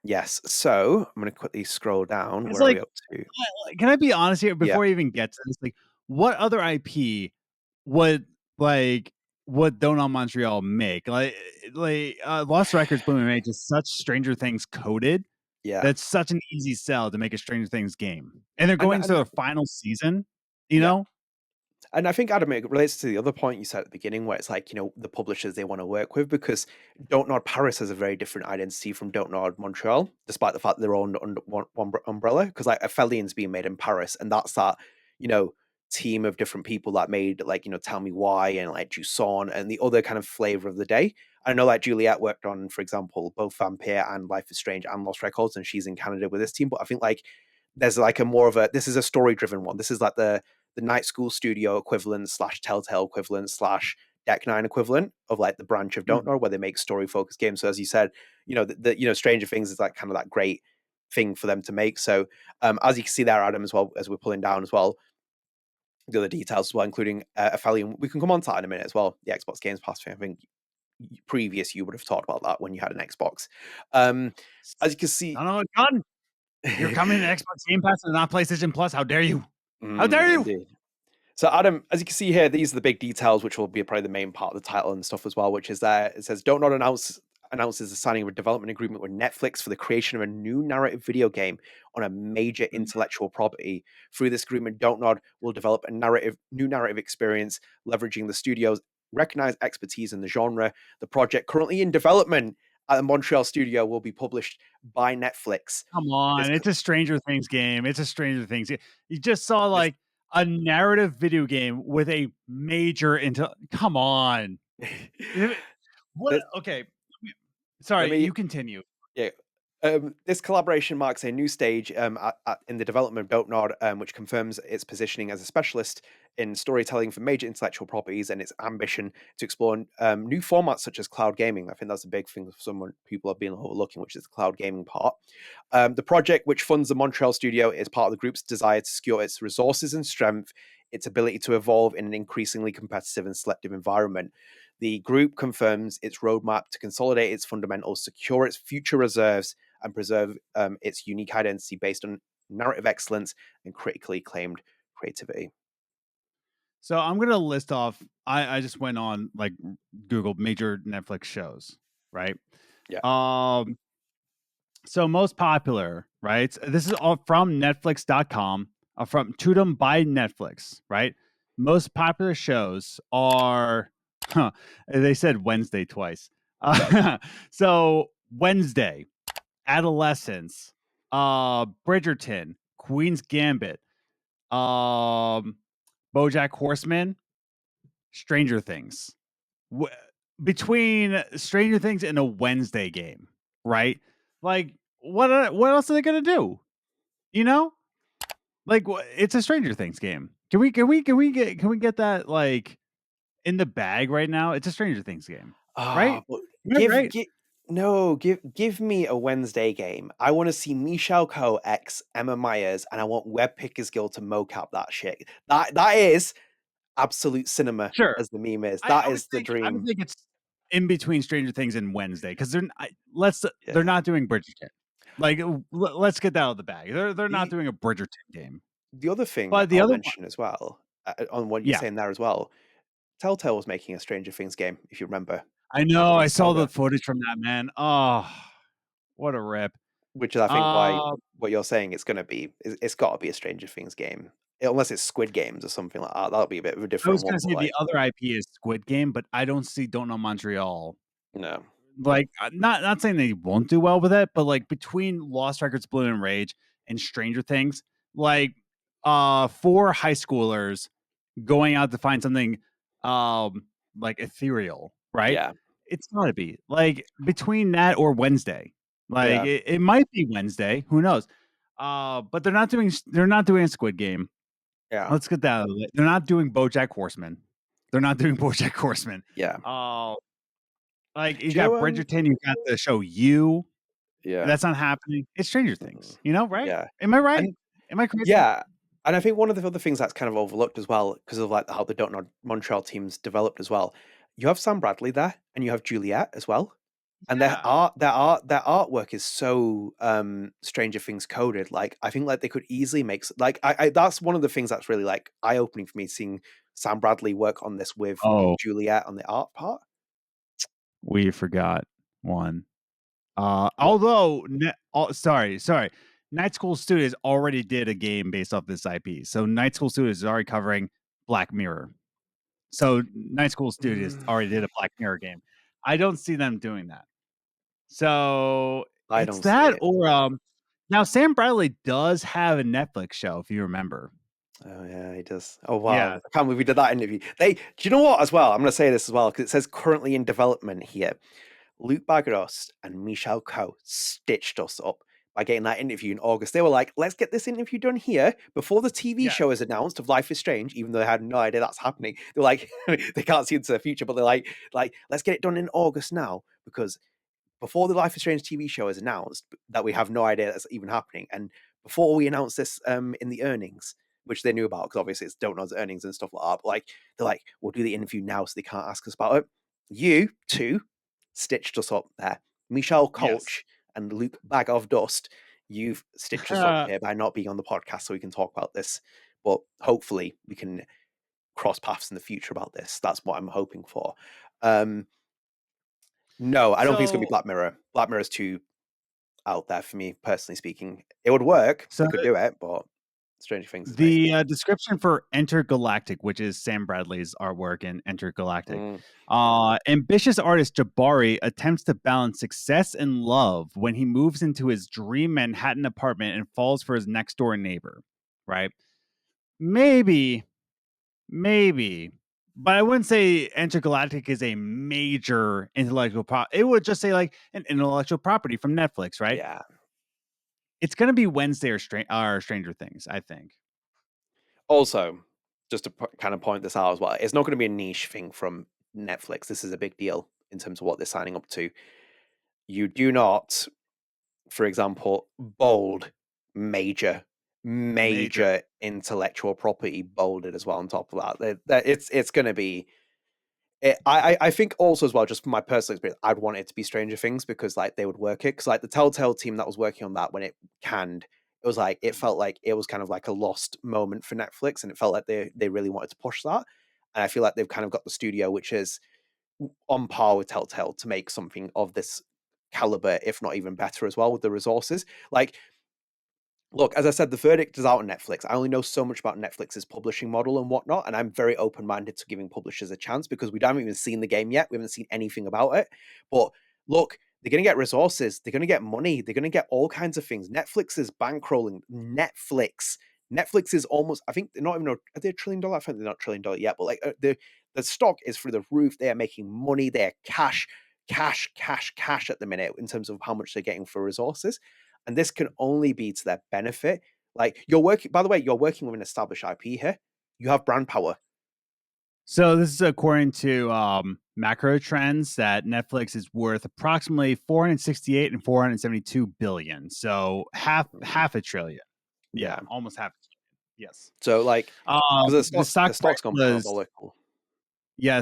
Yes. So I'm going to quickly scroll down. It's where are we up to? Can I be honest here before we even get to this? Like, what other IP would Don't Nod Montreal make? Lost Records Blooming Rage is such Stranger Things coded. Yeah. That's such an easy sell to make a Stranger Things game. And they're going to their final season, you know? And I think, Adam, it relates to the other point you said at the beginning, where it's like, the publishers they want to work with, because Don't Nod Paris has a very different identity from Don't Nod Montreal, despite the fact they're all under one umbrella. Because like Apheline's being made in Paris, and that's that, team of different people that made like, Tell Me Why and like Jusson and the other kind of flavor of the day. I know like Juliette worked on, for example, both Vampire and Life is Strange and Lost Records, and she's in Canada with this team. But I think like there's like this is a story driven one. This is like the Night School Studio equivalent / Telltale equivalent / Deck Nine equivalent of like the branch of Don't Nod, where they make story focused games. So as you said, the Stranger Things is like kind of that great thing for them to make. So as you can see there, Adam, as well as we're pulling down as well, the other details as well, including Aphelion. We can come on to that in a minute as well. The Xbox Games Pass thing. I think previous you would have talked about that when you had an Xbox. As you can see, Gun. You're coming to Xbox Game Pass and not PlayStation Plus. How dare you? How dare you? Indeed. So, Adam, as you can see here, these are the big details, which will be probably the main part of the title and stuff as well, which is that it says, Don't Nod announces the signing of a development agreement with Netflix for the creation of a new narrative video game on a major intellectual property. Through this agreement, Don't Nod will develop a new narrative experience, leveraging the studio's recognized expertise in the genre. The project, currently in development at the Montreal studio, will be published by Netflix. Come on, it's a Stranger Things game. It's a Stranger Things. You just saw like a narrative video game with a major come on. What? Okay. Sorry, you continue. Yeah. This collaboration marks a new stage in the development of Don't Nod, which confirms its positioning as a specialist in storytelling for major intellectual properties and its ambition to explore new formats such as cloud gaming. I think that's a big thing for people have been overlooking, which is the cloud gaming part. The project, which funds the Montreal studio, is part of the group's desire to secure its resources and strength, its ability to evolve in an increasingly competitive and selective environment. The group confirms its roadmap to consolidate its fundamentals, secure its future reserves, and preserve its unique identity based on narrative excellence and critically acclaimed creativity. So I'm going to list off, I just went on like Google major Netflix shows, right? Yeah. So most popular, right? This is all from Netflix.com, from To Them by Netflix, right? Most popular shows are, they said Wednesday twice. So Wednesday, Adolescence, Bridgerton, Queen's Gambit, BoJack Horseman, Stranger Things. Between Stranger Things and a Wednesday game, right? Like, what else are they gonna do? You know? Like, it's a Stranger Things game. Can we get that like in the bag right now? It's a Stranger Things game, right? But Am I right? give me a Wednesday game. I want to see Michelle Coe x Emma Myers, and I want Web Pickers Guild to mocap that shit. That is absolute cinema, Sure. as the meme is. I That would is the think dream. it's in between Stranger Things and Wednesday because they're Yeah. not doing Bridgerton. Like, let's get that out of the bag. They're not The doing a Bridgerton game. the other thing But the I'll other one, mention as well, on what you're yeah, saying there as well, Telltale was making a Stranger Things game, if you remember, I know. in I saw the October, footage from that, man. Oh, what a rip. which is I think why Uh, what you're saying it's got to be a Stranger Things game, unless it's Squid Games or something like that. That'll be a bit of a I was different gonna one, but say the like other IP is Squid Game, but I don't see Don't Know Montreal. no, Like, not saying they won't do well with it, but like between Lost Records, Bloom and Rage, and Stranger Things, like, for high schoolers going out to find something like ethereal, right? yeah, It's gotta be. Like, between that or Wednesday. Like, yeah, it might be Wednesday, who knows? But they're not doing a Squid Game. yeah, Let's get that out of the way. They're not doing BoJack Horseman. They're not doing BoJack Horseman. yeah. Uh, like, you Do you got know? Bridgerton, you got the show You. Yeah, That's not happening. It's Stranger mm, Things, right? yeah, Am I right? and Am I crazy? yeah, and I think one of the other things that's kind of overlooked as well, because of like how the Don't Nod Montreal teams developed as well. You have Sam Bradley there, and you have Juliet as well. And Yeah. their artwork is so Stranger Things coded. Like I think like they could easily make like I that's one of the things that's really like eye opening for me seeing Sam Bradley work on this with Oh, Juliet on the art part. we forgot one. What? Although, sorry. Night School Studios already did a game based off this IP. So Night School Studios is already covering Black Mirror. So Night School Studios Mm, already did a Black Mirror game. I don't see them doing that. So I it's don't see that it. or now Sam Bradley does have a Netflix show, if you remember. Oh yeah, he does. Oh wow, Yeah. I can't believe we did that interview. Do you know what as well? I'm going to say this as well because it says currently in development here. Luke Bagros and Michelle Coe stitched us up by getting that interview in August. They were like, let's get this interview done here before the TV Yeah. show is announced of Life is Strange, even though they had no idea that's happening. They're like, they can't see into the future, but they're like, let's get it done in August now because before the Life is Strange TV show is announced, that we have no idea that's even happening, and before we announce this in the earnings, which they knew about because obviously it's Don't Nod's earnings and stuff like that. But like they're like, we'll do the interview now so they can't ask us about it. You two stitched us up there. Michelle Yes. Colch and Luke Bag of Dust, you've stitched us up here by not being on the podcast so we can talk about this. But hopefully we can cross paths in the future about this. That's what I'm hoping for. Um, no, I don't think it's gonna be so Black Mirror. Black Mirror's too out there for me, personally speaking. It would work. so They could do it, but Stranger Things is me. the description for Intergalactic, which is Sam Bradley's artwork in Intergalactic, Mm, ambitious artist Jabari attempts to balance success and love when he moves into his dream Manhattan apartment and falls for his next door neighbor. Right? Maybe, maybe, but I wouldn't say Intergalactic is a major intellectual It would just say like an intellectual property from Netflix, right? yeah. It's gonna be Wednesday or Stranger Things, I think. Also, just to kind of point this out as well, it's not going to be a niche thing from Netflix. This is a big deal in terms of what they're signing up to. You do not, for example, bold major, Major. major intellectual property bolded as well on top of that. It's going to be I think also as well, just from my personal experience, I'd want it to be Stranger Things because like they would work it because like the Telltale team that was working on that when it canned, it was like it felt like it was kind of like a lost moment for Netflix, and it felt like they really wanted to push that, and I feel like they've kind of got the studio which is on par with Telltale to make something of this caliber, if not even better as well with the resources. Like look, as I said, the verdict is out on Netflix. I only know so much about Netflix's publishing model and whatnot, and I'm very open-minded to giving publishers a chance because we haven't even seen the game yet. We haven't seen anything about it. But look, they're going to get resources. They're going to get money. They're going to get all kinds of things. Netflix is bankrolling. Netflix is almost, I think they're not even, are they $1 trillion? I think they're not $1 trillion yet, but like the stock is through the roof. They are making money. They are cash at the minute in terms of how much they're getting for resources. And this can only be to their benefit Like you're working. By the way, you're working with an established IP here. You have brand power. So this is according to macro trends that Netflix is worth approximately 468 and 472 billion. So half a trillion. Yeah, Yeah. almost half a trillion. Yes. So like, because The stock the price stock's gone was parabolical.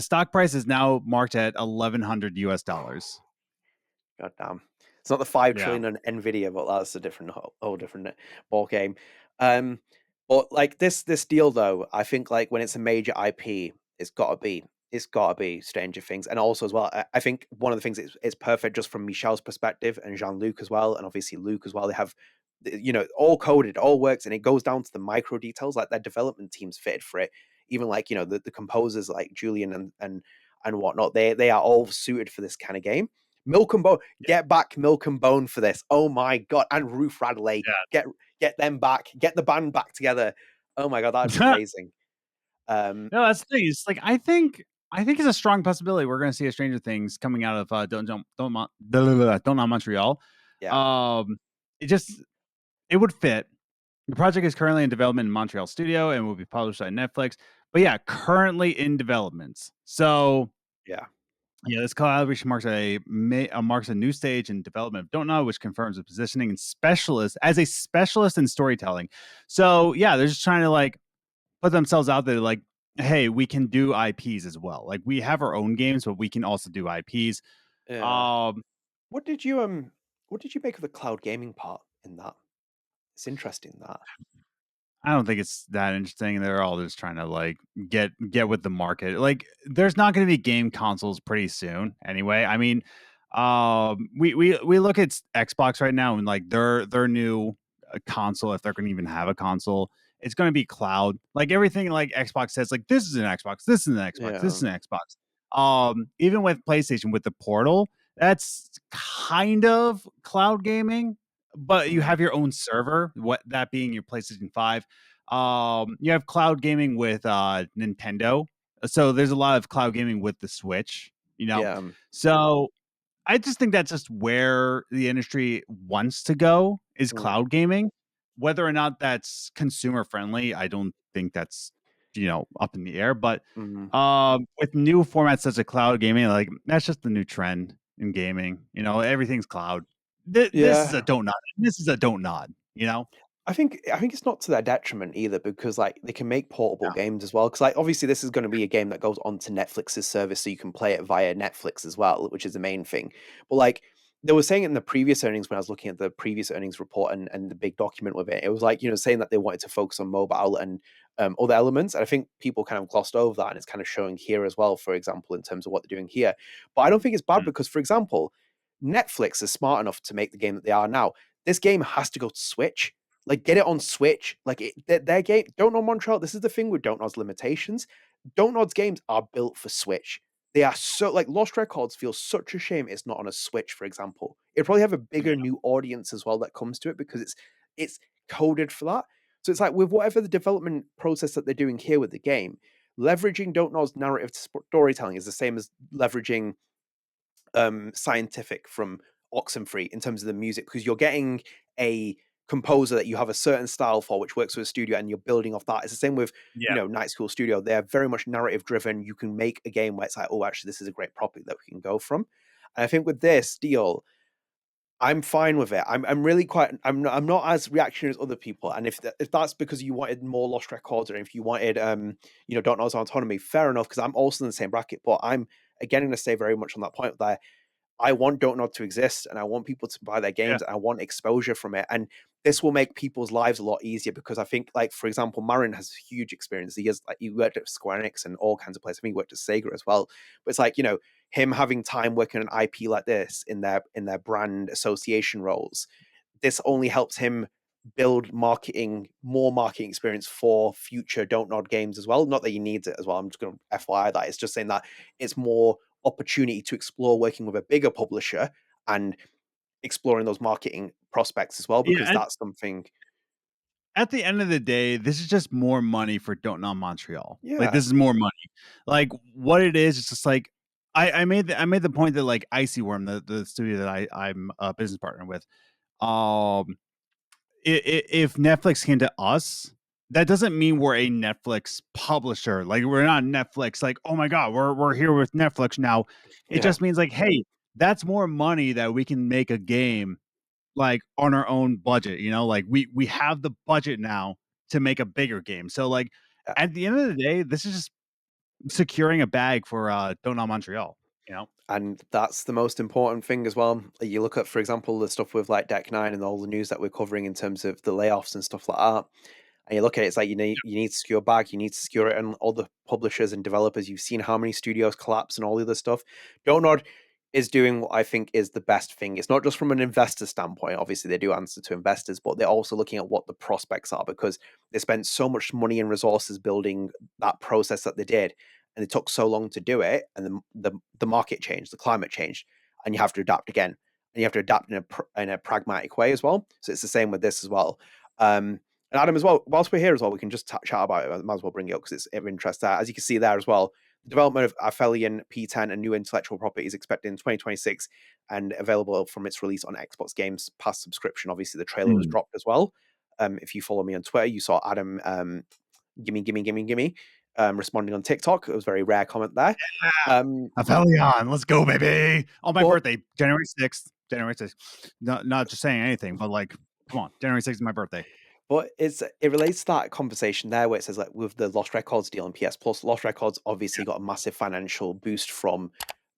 stock price is now marked at $1,100 US. God damn. It's not the 5 Yeah. trillion on Nvidia, but that's a different whole different ball game. Um, but like this deal though, I think like when it's a major IP, it's gotta be Stranger Things. And also as well, I think one of the things it's perfect just from Michel's perspective and Jean-Luc as well, and obviously Luke as well. They have all coded, all works, and it goes down to the micro details, like their development teams fitted for it. Even like, the composers like Julian and whatnot, they are all suited for this kind of game. Milk and Bone, get back Milk and Bone for this. Oh my god, and Ruth Radley, get them back, get the band back together. Oh my god, that'd be No, amazing. Um, that's the thing. It's like I think it's a strong possibility we're going to see a Stranger Things coming out of Don't Nod Montreal. yeah, Um, it would fit. The project is currently in development in Montreal studio and will be published by Netflix. But yeah, currently in development. So yeah, yeah, this collaboration marks a new stage in development of Don't Know, which confirms the positioning and specialist as a specialist in storytelling. So yeah, they're just trying to like put themselves out there, like, hey, we can do IPs as well. Like we have our own games, but we can also do IPs. yeah. Um, What did you make of the cloud gaming part in that? It's interesting that. I don't think it's that interesting. They're all just trying to like get with the market. Like, there's not going to be game consoles pretty soon, anyway. I mean, we look at Xbox right now, and like their new console, if they're going to even have a console, it's going to be cloud. Like everything, like Xbox says, like this is an Xbox, this is an Xbox, this Yeah, is an Xbox. Even with PlayStation with the Portal, that's kind of cloud gaming, but you mm, have your own server, what that being your PlayStation 5. You have cloud gaming with Nintendo. So there's a lot of cloud gaming with the Switch, you know. yeah, So I just think that's just where the industry wants to go is mm, cloud gaming. Whether or not that's consumer friendly, I don't think that's up in the air. But mm, with new formats such as cloud gaming, like that's just the new trend in gaming. Everything's cloud. This is a yeah. don't nod. This is a don't nod. I think it's not to their detriment either, because like they can make portable Yeah. games as well. Because like obviously this is going to be a game that goes onto Netflix's service, so you can play it via Netflix as well, which is the main thing. But like they were saying in the previous earnings, when I was looking at the previous earnings report and the big document with it, it was like saying that they wanted to focus on mobile and other elements. And I think people kind of glossed over that, and it's kind of showing here as well, for example, in terms of what they're doing here. But I don't think it's bad Mm. because, for example, Netflix is smart enough to make the game that they are now. This game has to go to Switch. Like, get it on Switch. Like, their game, Don't Nod Montreal. This is the thing with Don't Nod's limitations. Don't Nod's games are built for Switch. They are so like Lost Records feels such a shame it's not on a Switch, for example. It'd probably have a bigger Yeah. new audience as well that comes to it because it's coded for that. So it's like with whatever the development process that they're doing here with the game, leveraging Don't Nod's narrative storytelling is the same as leveraging scientific from Oxenfree in terms of the music, because you're getting a composer that you have a certain style for, which works with a studio, and you're building off that. It's the same with Yeah. Night School Studio. They're very much narrative driven. You can make a game where it's like, oh, actually, this is a great property that we can go from. And I think with this deal, I'm fine with it. I'm really quite. I'm not as reactionary as other people. And if that's because you wanted more Lost Records, or if you wanted Don't Know's Autonomy, fair enough. Because I'm also in the same bracket. But I'm again going to stay very much on that point there. I want Don't Nod to exist, and I want people to buy their Yeah. games, and I want exposure from it. And this will make people's lives a lot easier, because I think, like, for example, Marin has huge experience. He worked at Square Enix and all kinds of places. I think he worked at Sega as well. But it's like, him having time working on an IP like this in their brand association roles, this only helps him build more marketing experience for future Don't Nod games as well. Not that he needs it as well. I'm just going to FYI that. It's just saying that it's more opportunity to explore working with a bigger publisher and exploring those marketing prospects as well, because Yeah. that's something. At the end of the day, this is just more money for Don't Know Montreal. Like, Yeah. this is more money. Like, what it is, it's just like I made the point that like Icy Worm, the studio that I'm a business partner with, um, if Netflix came to us, that doesn't mean we're a Netflix publisher. Like we're not Netflix. Like, oh my god, we're here with Netflix now. It Yeah. just means like, hey, that's more money that we can make a game like on our own budget. Like we have the budget now to make a bigger game. So like Yeah. at the end of the day, this is just securing a bag for Don't Nod Montreal. And that's the most important thing as well. You look at, for example, the stuff with like Deck Nine and all the news that we're covering in terms of the layoffs and stuff like that. And you look at it, it's like you need to secure back, you need to secure it, and all the publishers and developers. You've seen how many studios collapse and all the other stuff. Don't Nod is doing what I think is the best thing. It's not just from an investor standpoint. Obviously, they do answer to investors, but they're also looking at what the prospects are because they spent so much money and resources building that process that they did, and it took so long to do it. And the market changed, the climate changed, and you have to adapt again, and you have to adapt in a pragmatic way as well. So it's the same with this as well. And Adam, as well, whilst we're here as well, we can just chat about it. I might as well bring it up because it's of interest there. As you can see there as well, the development of Aphelion P10 and new intellectual property is expected in 2026 and available from its release on Xbox Games Pass subscription. Obviously, the trailer was dropped as well. If you follow me on Twitter, you saw Adam gimme, responding on TikTok. It was a very rare comment there. Aphelion, let's go, baby. On my But- birthday, January 6th. January 6th. Not just saying anything, but like, come on, January 6th is my birthday. But it relates to that conversation there where it says like with the Lost Records deal and PS Plus, Lost Records obviously got a massive financial boost from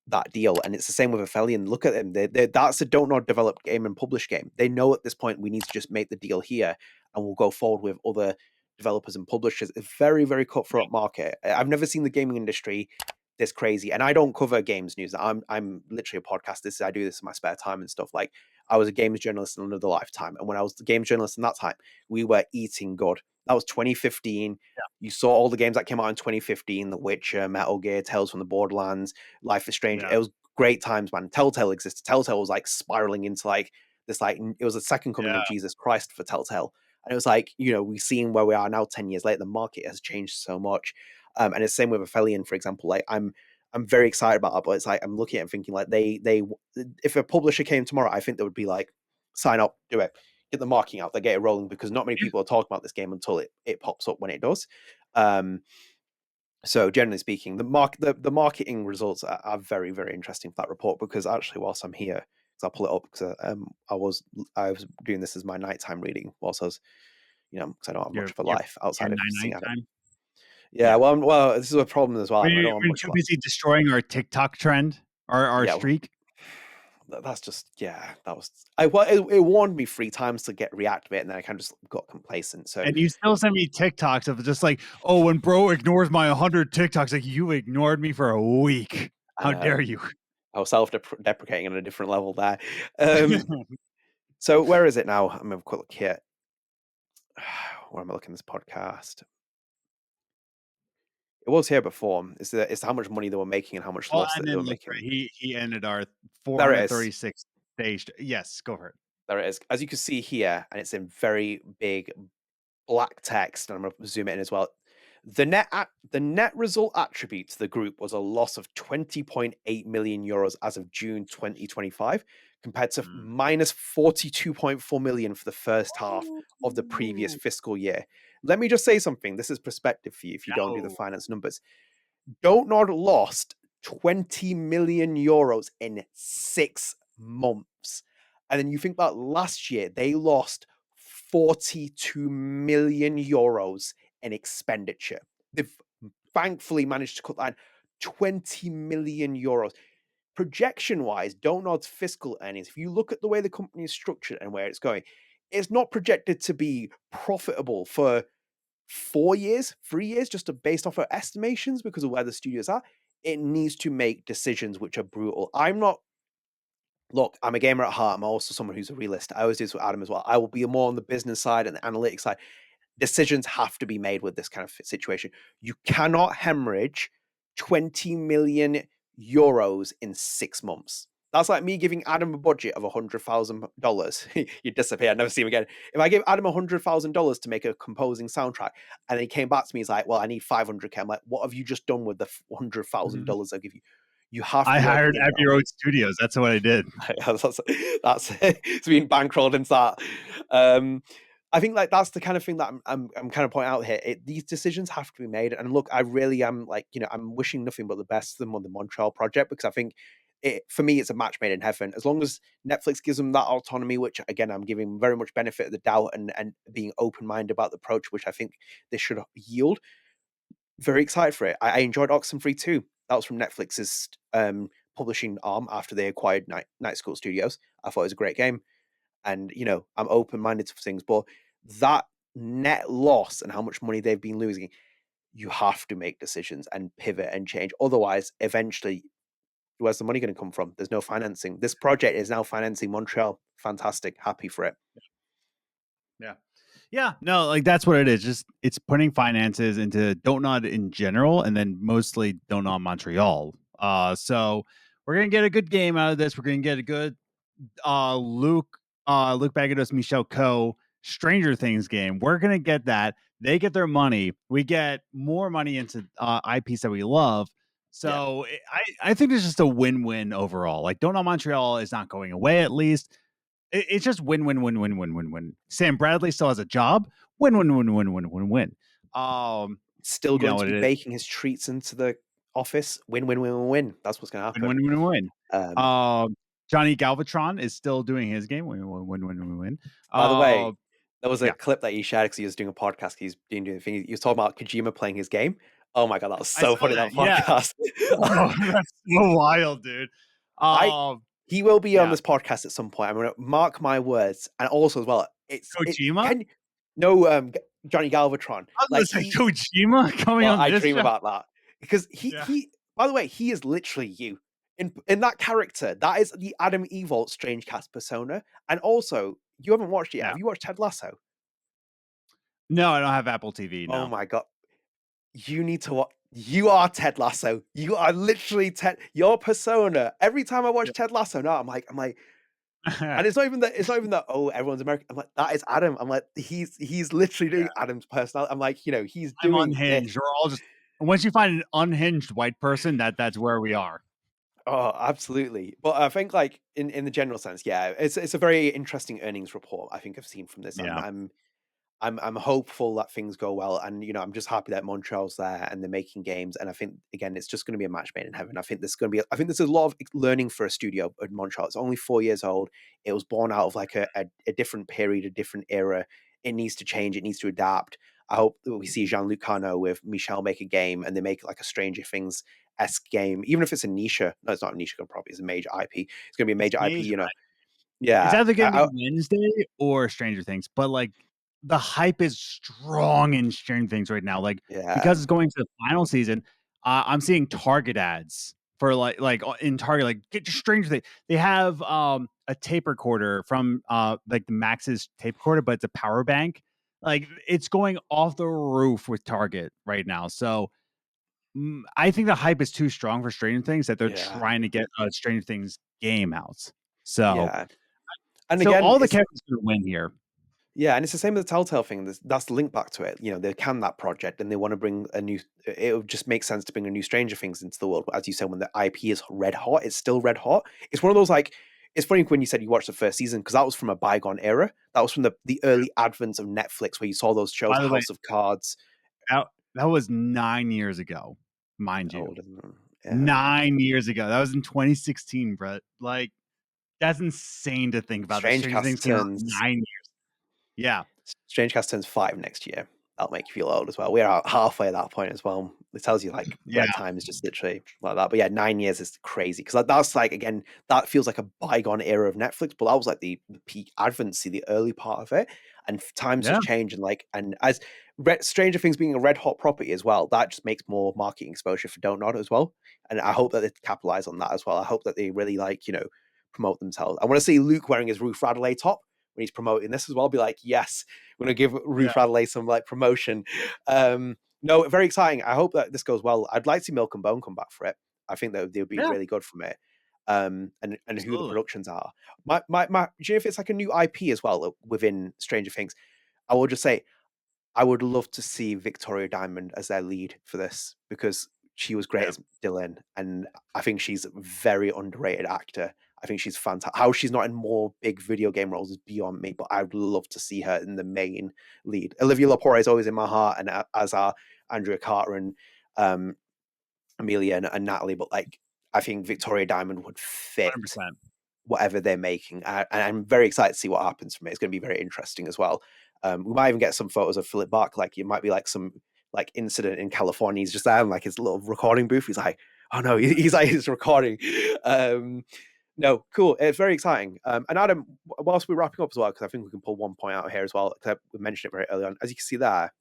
that deal, and it's the same with Aphelion. Look at them; that's a Don't Nod developed game and published game. They know at this point we need to just make the deal here, and we'll go forward with other developers and publishers. It's a very, very cutthroat market. I've never seen the gaming industry this crazy, and I don't cover games news. I'm literally a podcast. I do this in my spare time and stuff. Like I was a games journalist in another lifetime, and when I was the games journalist in that time, we were eating good. That was 2015. Yeah. You saw all the games that came out in 2015: The Witcher, Metal Gear, Tales from the Borderlands, Life is Strange. Yeah. It was great times, man. Telltale existed. Telltale was like spiraling into like this, like it was the second coming of Jesus Christ for Telltale. And it was like, we've seen where we are now 10 years later. The market has changed so much. And it's the same with Aphelion, for example. Like I'm very excited about that, but it's like I'm looking at it and thinking like they if a publisher came tomorrow, I think they would be like, sign up, do it, get the marketing out, they get it rolling, because not many people are talking about this game until it pops up when it does. So generally speaking, the marketing results are very, very interesting for that report, because actually whilst I'm here, because I'll pull it up, because I was doing this as my nighttime reading whilst I was, because I don't have much of a life outside of seeing Adam. Time. Yeah, well, this is a problem as well. I don't We're have much too life. busy destroying our TikTok trend, our streak. That's just, that was, it warned me 3 times to get reactivate, and then I kind of just got complacent. So, and you still send me TikToks of just like, oh, when bro ignores my 100 TikToks, like you ignored me for a week. How dare you? I was self-deprecating on a different level there. So where is it now? I'm gonna have a quick look here. Where am I looking at this podcast? It was here before. It's how much money they were making and how much loss that they were making. He ended our 436 stage. Yes, go for it. There it is. As you can see here, and it's in very big black text, and I'm going to zoom it in as well. The net result attribute to the group was a loss of 20.8 million euros as of June 2025, compared to minus 42.4 million for the first half of the previous fiscal year. Let me just say something. This is perspective for you if you don't do the finance numbers. Don't Nod lost 20 million euros in 6 months. And then you think about last year, they lost 42 million euros in expenditure. They've thankfully managed to cut that 20 million euros. Projection-wise, Don't Nod's fiscal earnings, if you look at the way the company is structured and where it's going, it's not projected to be profitable for 4 years, 3 years, just based off of estimations because of where the studios are. It needs to make decisions which are brutal. Look, I'm a gamer at heart. I'm also someone who's a realist. I always do this with Adam as well. I will be more on the business side and the analytics side. Decisions have to be made with this kind of situation. You cannot hemorrhage 20 million euros in 6 months. That's like me giving Adam a budget of $100,000. You'd disappear. I'd never see him again. If I gave Adam $100,000 to make a composing soundtrack, and he came back to me, he's like, well, I need 500K. I'm like, what have you just done with the $100,000 I give you? You have to. I hired Abbey Road Studios. That's what I did. That's it's been bankrolled into that. I think like that's the kind of thing that I'm kind of pointing out here. These decisions have to be made, and look, I really am like I'm wishing nothing but the best for them on the Montreal project because I think for me it's a match made in heaven. As long as Netflix gives them that autonomy, which again I'm giving very much benefit of the doubt and being open minded about the approach, which I think they should yield. Very excited for it. I enjoyed Oxenfree too. That was from Netflix's publishing arm after they acquired Night School Studios. I thought it was a great game. And I'm open minded to things, but that net loss and how much money they've been losing, you have to make decisions and pivot and change. Otherwise, eventually, where's the money going to come from? There's no financing. This project is now financing Montreal. Fantastic. Happy for it. Yeah. Yeah. No, like that's what it is. Just it's putting finances into Don't Nod in general and then mostly Don't Nod Montreal. So we're gonna get a good game out of this. We're gonna get a good Luke Bagados Michelle Co Stranger Things game. We're gonna get that. They get their money. We get more money into IPs that we love. So I think it's just a win-win overall. Like Don't Nod Montreal is not going away at least. It's just win, win, win, win, win, win, win. Sam Bradley still has a job. Win, win, win, win, win, win, win. Still going to be baking his treats into the office. Win, win, win, win, win. That's what's going to happen. Win, win, win, win. Johnny Galvatron is still doing his game. Win, win, win, win, win, win. By the way, there was a clip that he shared because he was doing a podcast. He's been doing a thing. He was talking about Kojima playing his game. Oh my god, that was so funny, that podcast. Oh, that's so wild, dude. He will be on this podcast at some point. I'm going to mark my words. And also as well, it's Kojima? Johnny Galvatron. I was like, say Kojima coming on this I dream show? about that. Because he by the way, he is literally you. In that character, that is the Adam Evalt StrangeCast persona. And also, you haven't watched it yet. Have you watched Ted Lasso? No, I don't have Apple TV. No. Oh my god. You need to watch. You are Ted Lasso. You are literally Ted. Your persona. Every time I watch Ted Lasso now, I'm like, and it's not even that. Oh, everyone's American. I'm like, that is Adam. I'm like, he's literally doing Adam's personality. I'm like, he's doing. I'm unhinged. We're all just. Once you find an unhinged white person, that's where we are. Oh, absolutely. But I think, like in the general sense, it's a very interesting earnings report. I think I've seen from this. Yeah. I'm hopeful that things go well, and I'm just happy that Montreal's there and they're making games. And I think again, it's just going to be a match made in heaven. I think there's a lot of learning for a studio at Montreal. It's only 4 years old. It was born out of like a different period, a different era. It needs to change. It needs to adapt. I hope that we see Jean-Luc Carnot with Michel make a game, and they make like a Stranger Things-esque game, even if it's a niche. No, it's not a niche property. It's a major IP. It's going to be a major IP. Yeah, it's either going to be Wednesday or Stranger Things, but like. The hype is strong in Stranger Things right now. Like because it's going to the final season, I'm seeing Target ads for like in Target, like get your Stranger Things. They have a tape recorder from like the Max's tape recorder, but it's a power bank. Like it's going off the roof with Target right now. So I think the hype is too strong for Stranger Things that they're trying to get a Stranger Things game out. So and so again, all the characters are going to win here. Yeah, and it's the same with the Telltale thing. That's the link back to it. They can that project and they want to bring a new. It would just make sense to bring a new Stranger Things into the world. But as you said, when the IP is red hot, it's still red hot. It's one of those like. It's funny when you said you watched the first season because that was from a bygone era. That was from the early advent of Netflix where you saw those shows, House of Cards. That was 9 years ago, mind you. Older than, 9 years ago. That was in 2016, Brett. Like that's insane to think about. StrangeCast turns 9 years. Yeah. StrangeCast turns 5 next year. That'll make you feel old as well. We're out halfway at that point as well. It tells you like where time is just literally like that. But yeah, 9 years is crazy because that's like again that feels like a bygone era of Netflix. But that was like the peak advancy, the early part of it, and times have changed. And as Stranger Things being a red hot property as well, that just makes more marketing exposure for Don't Nod as well. And I hope that they capitalize on that as well. I hope that they really promote themselves. I want to see Luke wearing his Ruth Radley top when he's promoting this as well. Be like, yes, we're going to give Ruth Radley some like promotion. No, very exciting. I hope that this goes well. I'd like to see Milk and Bone come back for it. I think that they would be really good from it. And who the productions are. Do you know if it's like a new IP as well within Stranger Things? I will just say, I would love to see Victoria Diamond as their lead for this because she was great as Dylan, and I think she's a very underrated actor. I think she's fantastic. How she's not in more big video game roles is beyond me, but I would love to see her in the main lead. Olivia Lepore is always in my heart, and as are Andrea Carter and Amelia and Natalie. But like, I think Victoria Diamond would fit 100%. whatever they're making, and I'm very excited to see what happens from it. It's going to be very interesting as well. We might even get some photos of Philip Bark. Like, it might be like some like incident in California. He's just there in like his little recording booth. He's like, oh no, he's recording. No, cool. It's very exciting. And Adam, whilst we're wrapping up as well, because I think we can pull one point out here as well, because we mentioned it very early on. As you can see there,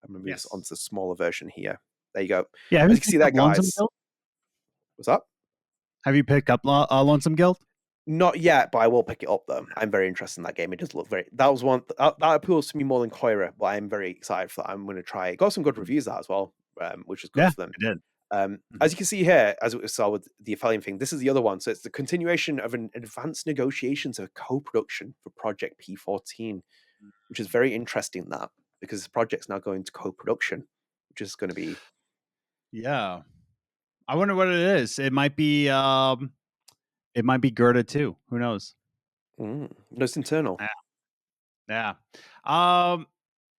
I'm going to move this onto the smaller version here. There you go. Yeah, as you can see there, guys. What's up? Have you picked up Lonesome Guild? Not yet, but I will pick it up though. I'm very interested in that game. It does look very. That was one that appeals to me more than Koira, but I'm very excited for that. I'm going to try it. Got some good reviews that as well, which is good for them. It did. As you can see here, as we saw with the Italian thing, this is the other one. So it's the continuation of an advanced negotiations of co-production for Project P14, which is very interesting. That because this project's now going to co-production, which is going to be. Yeah, I wonder what it is. It might be. It might be Gerda too. Who knows? No, it's internal. Yeah. I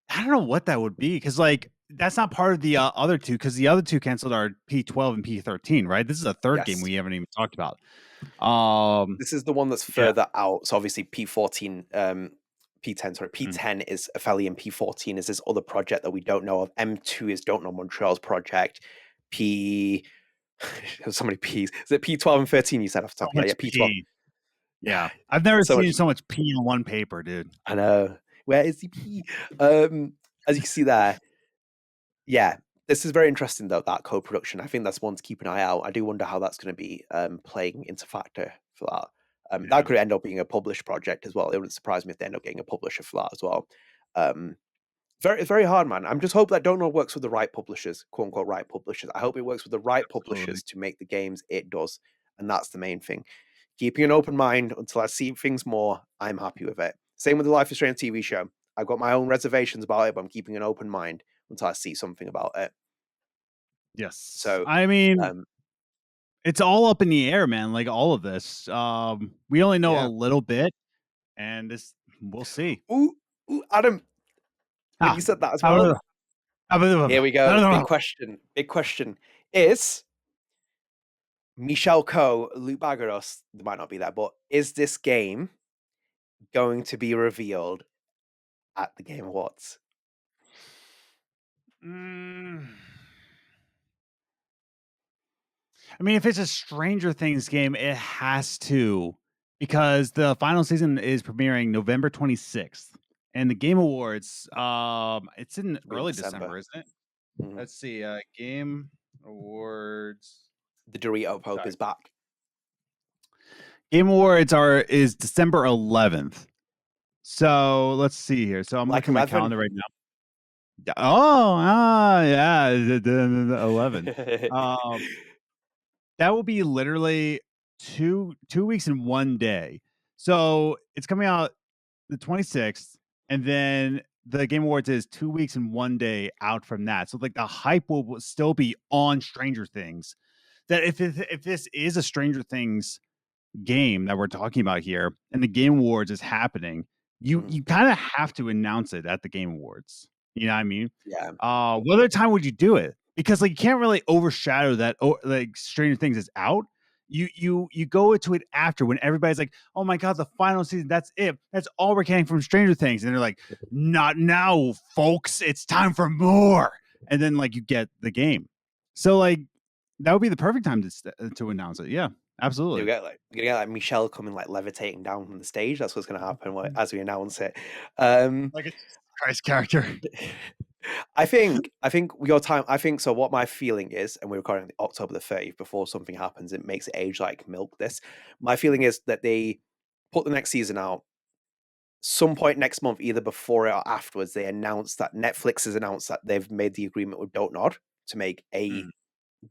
don't know what that would be because like that's not part of the other two because the other two canceled are P12 and P13, right? This is a third game we haven't even talked about. This is the one that's further out. So obviously P14, P10, sorry, P10 is Ophelia and P14 is this other project that we don't know of. M2 is Don't Nod Montreal's project. There's so many P's. Is it P12 and 13 you said off the top? Yeah, P12. Yeah. I've never seen so much P on one paper, dude. I know. Where is the P? As you can see there, yeah, this is very interesting though, that co-production. I think that's one to keep an eye out. I do wonder how that's going to be playing into factor for that. That could end up being a published project as well. It wouldn't surprise me if they end up getting a publisher for that as well. It's very hard, man. I'm just hoping that Don't Know works with the right publishers, quote unquote, right publishers. I hope it works with the right publishers to make the games it does. And that's the main thing. Keeping an open mind until I see things more, I'm happy with it. Same with the Life is Strange TV show. I've got my own reservations about it, but I'm keeping an open mind until I see something about it. Yes. So, I mean, it's all up in the air, man. Like all of this. We only know a little bit, and we'll see. Ooh, Adam. When you said that as well. Here we go. Big question. Is Michelle Coe, Luke Bagaros, they might not be there, but is this game going to be revealed at the Game Awards? I mean, if it's a Stranger Things game, it has to, because the final season is premiering November 26th. And the Game Awards, it's in early December, isn't it? Mm-hmm. Let's see. Game Awards. The Dorito Pope is back. Game Awards is December 11th. So let's see here. So I'm looking at my calendar right now. Oh, yeah, 11. That will be literally two weeks in one day. So it's coming out the 26th, and then the Game Awards is 2 weeks and 1 day out from that. So like the hype will still be on Stranger Things. That if this is a Stranger Things game that we're talking about here, and the Game Awards is happening, you kind of have to announce it at the Game Awards. You know what I mean? Yeah. What other time would you do it? Because like you can't really overshadow that. Like Stranger Things is out. You go into it after when everybody's like, oh my god, the final season, that's it. That's all we're getting from Stranger Things. And they're like, not now, folks. It's time for more. And then like you get the game. So like that would be the perfect time to announce it. Yeah, absolutely. You're gonna get like Michelle coming like levitating down from the stage. That's what's gonna happen as we announce it. Like a Christ character. I think your time. I think so. What my feeling is, and we're recording October the 30th before something happens, it makes it age like milk. This, my feeling is that they put the next season out some point next month, either before it or afterwards. They announce that Netflix has announced that they've made the agreement with Don't Nod to make a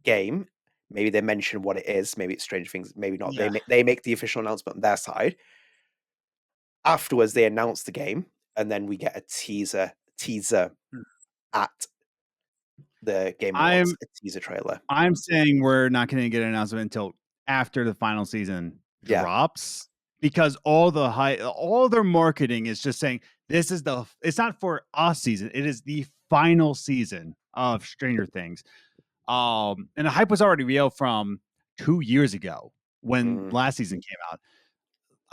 game. Maybe they mention what it is. Maybe it's Stranger Things. Maybe not. Yeah. They make the official announcement on their side. Afterwards, they announce the game, and then we get a teaser at the Game Awards, a teaser trailer. I'm saying we're not going to get an announcement until after the final season Yeah. drops, because all their marketing is just saying it's not for a season, it is the final season of Stranger Things. And the hype was already real from 2 years ago when Mm, last season came out.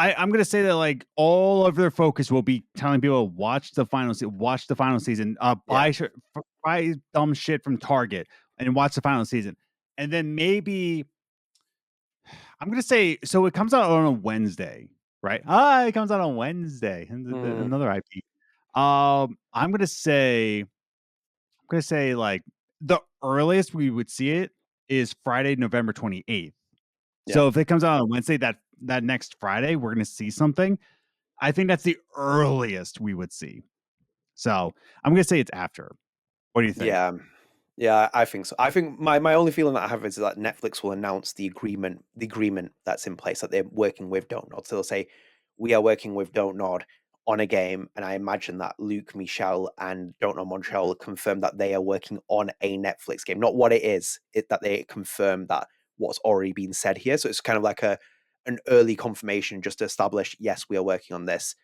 I'm gonna say that like all of their focus will be telling people watch the final season, yeah. buy dumb shit from Target and watch the final season, and then maybe I'm gonna say so. It comes out on a Wednesday, right? It comes out on Wednesday. Mm, Another IP. I'm gonna say like the earliest we would see it is Friday, November 28th. yeah. So if it comes out on Wednesday, that next Friday, we're gonna see something. I think that's the earliest we would see. So I'm gonna say it's after. What do you think? Yeah, yeah, I think so. I think my only feeling that I have is that Netflix will announce the agreement that's in place that they're working with Don't Nod. So they'll say we are working with Don't Nod on a game, and I imagine that Luke, Michelle, and Don't Nod Montreal will confirm that they are working on a Netflix game, not what it is. That they confirm that what's already been said here. So it's kind of like an early confirmation just to establish, yes, we are working on this.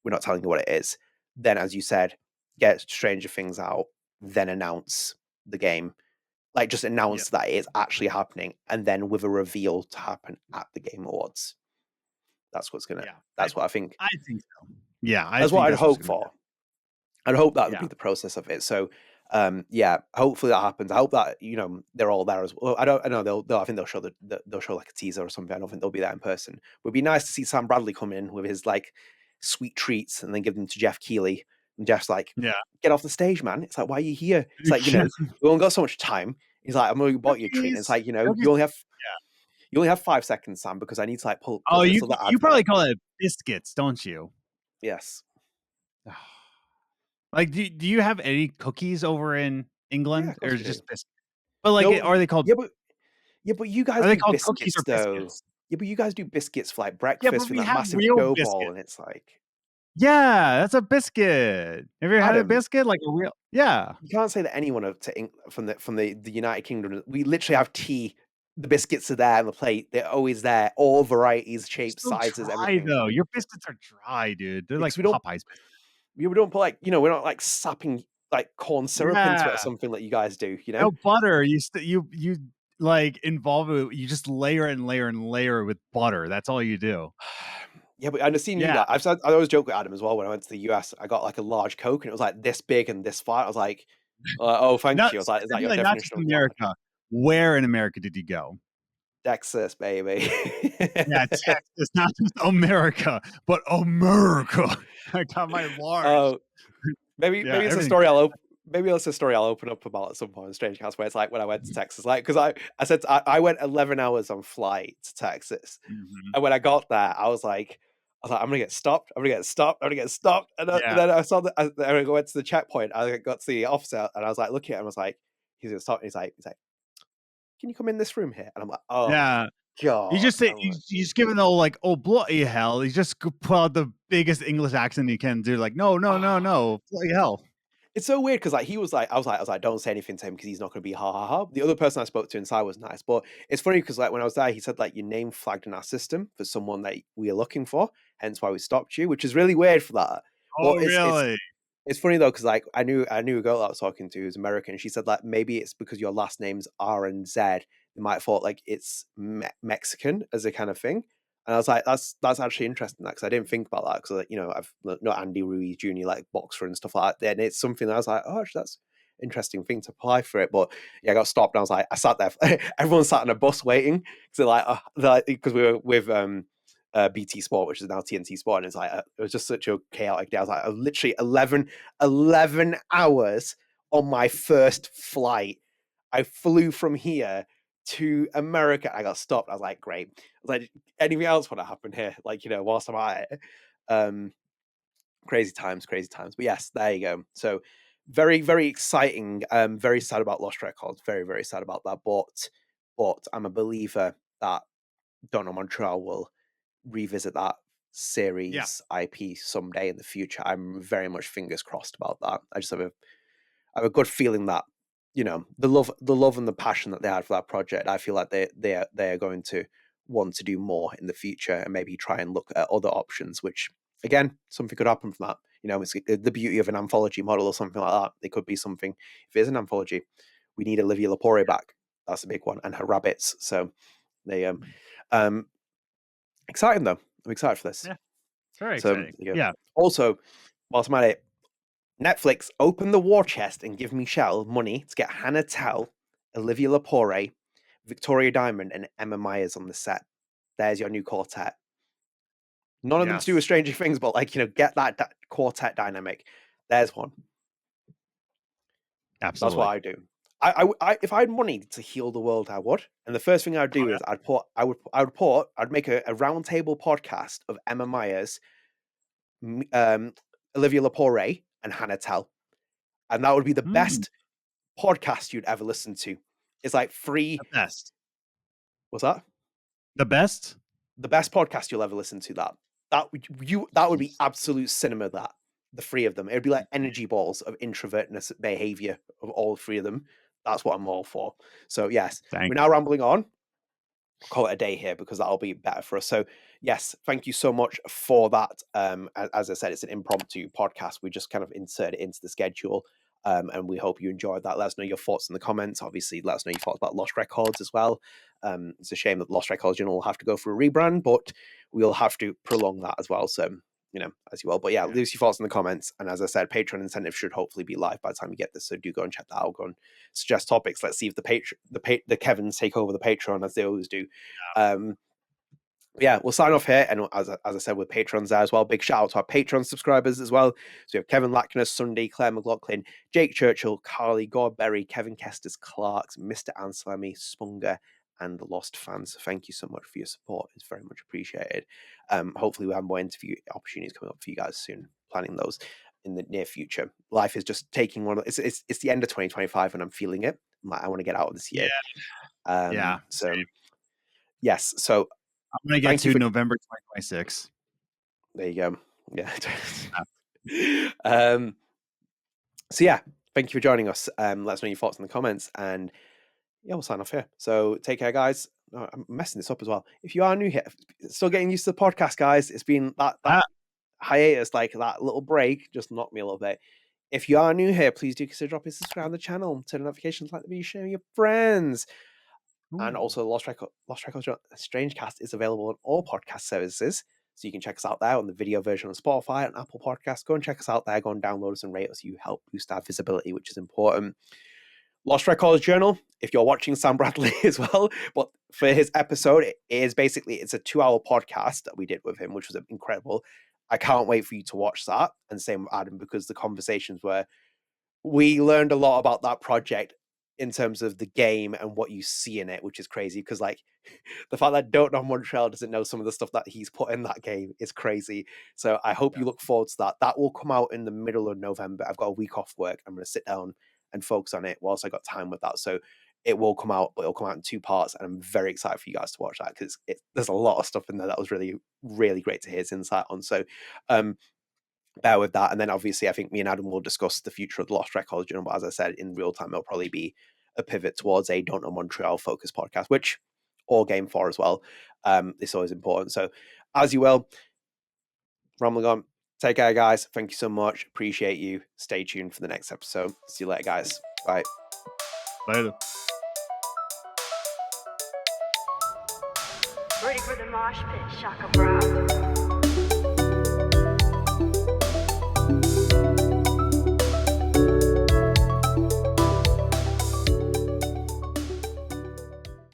We're not telling you what it is. Then, as you said, get Stranger Things out, then announce the game. Like just Yeah, announce that it's actually happening, and then with a reveal to happen at the Game Awards. That's what's gonna. yeah. That's what I think. I think so. Yeah, I That's what think I'd that's what's hope gonna for. I'd hope that would happen. be the process of it. So, yeah, hopefully that happens. I hope that they're all there as well. I don't. I know they'll. I think they'll show they'll show like a teaser or something. I don't think they'll be there in person. It would be nice to see Sam Bradley come in with his like sweet treats and then give them to Jeff Keighley. And Jeff's like, Yeah. "Get off the stage, man!" It's like, "Why are you here?" It's like, Yeah. we only got so much time. He's like, "I'm only bought you a treat." And it's Cookies. like, Cookies. you only have 5 seconds, Sam, because I need to like Oh, put this you other you probably advert. call it biscuits, don't you? Yes. Like, do you have any cookies over in Yeah, England, of or course is we it do. just biscuits? But like, No, yeah, but you guys are they do called cookies biscuits or though. biscuits? Yeah, but you guys do biscuits for like Yeah, breakfast but with we that have massive real dough ball, biscuits. and it's like, Yeah, that's a biscuit. Have you had a Adam, biscuit? Like a real Yeah. you can't say that anyone from the United Kingdom. We literally have tea. The biscuits are there on the plate. They're always there, all varieties, They're shapes, still sizes, dry everything. though. Your biscuits are dry, dude. They're like Because Popeyes biscuits. we don't put like we're not like sapping like corn syrup into it or Yeah. something like you guys do. No butter. You like involve it. You just layer it and layer and layer it with butter. That's all you do. Yeah, but I've seen you Yeah. guys. I always joke with Adam as well when I went to the US. I got like a large Coke and it was like this big and this flat. I was like, "Oh, thank Not you." I was like, "Is that your specifically, not just definition of large?" America. Where in America did you go? Texas, baby. Yeah, Texas, not just America, but America. I got my large. Oh, maybe Yeah, it's a everything. story maybe it's a story I'll open up about at some point on StrangeCast where it's like when I went to Texas, like because I said I went 11 hours on flight to Texas, Mhm. and when I got there, I was like, I'm gonna get stopped. I'm gonna get stopped. I'm gonna get stopped. And Yeah. then I saw then I went to the checkpoint. I got to the officer, and I was like, looking at him. I was like, he's gonna stop. And he's like, can you come in this room here? And I'm like, oh my Yeah. You god. just say I'm like, you just give it all like, "Oh, bloody hell." You just pull out the biggest English accent you can do, like, "No, no, no, ah. no, bloody hell." It's so weird because like he was like, I was like, don't say anything to him because he's not gonna be ha ha ha. The other person I spoke to inside was nice, but it's funny because like when I was there, he said like your name flagged in our system for someone that we are looking for, hence why we stopped you, which is really weird for that. Oh, But really? it's funny though, because like I knew a girl that I was talking to who's American. She said like maybe it's because your last name's R and Z. They might have thought like it's Mexican as a kind of thing. And I was like, that's actually interesting because I didn't think about that because like, I've not Andy Ruiz Jr. like boxer and stuff like that. And it's something that I was like, oh, actually, that's an interesting thing to apply for it. But yeah, I got stopped and I was like, I sat there. Everyone sat in a bus waiting because we were with BT Sport, which is now TNT Sport, and it's like it was just such a chaotic day. I was like, I was literally 11 hours on my first flight. I flew from here to America. I got stopped. I was like, great. I was like, anything else want to happen here? Like, whilst I'm at it. Crazy times, crazy times. But yes, there you go. So very, very exciting. Very sad about Lost Records. Very, very sad about that. But I'm a believer that Don't Nod Montreal will revisit that Yeah. series IP someday in the future. I'm very much fingers crossed about that. I just have a good feeling that the love and the passion that they had for that project. I feel like they are going to want to do more in the future and maybe try and look at other options, which again, something could happen from that. It's the beauty of an anthology model or something like that. It could be something, if it is an anthology, we need Olivia Lepore back. That's a big one, and her rabbits. So they exciting though. I'm excited for this. Yeah, very So exciting. Yeah. Also, whilst I'm at it, Netflix, open the war chest and give Michelle money to get Hannah Tell, Olivia Lepore, Victoria Diamond, and Emma Myers on the set. There's your new quartet. None of them to do with Stranger Things, but get that quartet dynamic. There's one. Absolutely. That's what I do. I if I had money to heal the world, I would. And the first thing I'd do is I'd make a roundtable podcast of Emma Myers, Olivia Lepore, and Hannah Tell, and that would be the best podcast you'd ever listen to. It's like free. The best. What's that? The best? The best podcast you'll ever listen to. That would be absolute cinema. That the three of them, it'd be like energy balls of introvertness behavior of all three of them. That's what I'm all for. So yes, we're now rambling on. Call it a day here because that'll be better for us. So yes, thank you so much for that. As I said, it's an impromptu podcast. We just kind of insert it into the schedule. And we hope you enjoyed that. Let us know your thoughts in the comments. Obviously, let us know your thoughts about Lost Records as well. It's a shame that Lost Records will have to go for a rebrand, but we'll have to prolong that as well. So, as you will. But yeah, leave us your thoughts in the comments. And as I said, Patreon incentive should hopefully be live by the time you get this. So do go and check that out. Go and suggest topics. Let's see if the Kevins take over the Patreon as they always do. Yeah, we'll sign off here. And as I said, with patrons there as well, big shout out to our Patreon subscribers as well. So we have Kevin Lackner, Sundy, Clare McLoughlin, Jake Churchill, Carly, Gordberry, Kevin Kestis, Clarx, MrAnselmi, Spunger, and The Lost Fan. So thank you so much for your support. It's very much appreciated. Hopefully we have more interview opportunities coming up for you guys soon. Planning those in the near future. Life is just taking it's the end of 2025 and I'm feeling it. I want to get out of this year. So yes. So I'm going to get to November 2026. There you go. Yeah. So yeah, thank you for joining us. Let us know your thoughts in the comments, and yeah, we'll sign off here. So take care, guys. Oh, I'm messing this up as well. If you are new here, still getting used to the podcast, guys. It's been that hiatus, like that little break, just knocked me a little bit. If you are new here, please do consider dropping subscribe on the channel, turn notifications, like the video, share with your friends. Ooh. And also, Lost Records StrangeCast is available on all podcast services. So you can check us out there on the video version on Spotify and Apple Podcasts. Go and check us out there. Go and download us and rate us. You help boost our visibility, which is important. Lost Records Journal, if you're watching Sam Bradley as well. But for his episode, it's a 2-hour podcast that we did with him, which was incredible. I can't wait for you to watch that. And same with Adam, because the conversations we learned a lot about that project in terms of the game and what you see in it, which is crazy because the fact that Don't Nod Montreal doesn't know some of the stuff that he's put in that game is crazy. So I hope you look forward to that. That will come out in the middle of November. I've got a week off work. I'm going to sit down and focus on it whilst I got time with that. So it will come out, but it'll come out in 2 parts. And I'm very excited for you guys to watch that because there's a lot of stuff in there that was really, really great to hear his insight on. So, bear with that. And then obviously I think me and Adam will discuss the future of the Lost Records Journal. But as I said, in real time, it'll probably be a pivot towards a Don't Nod Montreal focus podcast, which all game for as well. It's always important. So as you will, rambling on. Take care, guys. Thank you so much. Appreciate you. Stay tuned for the next episode. See you later, guys. Bye. Later. Ready for the mosh pit, shaka bra.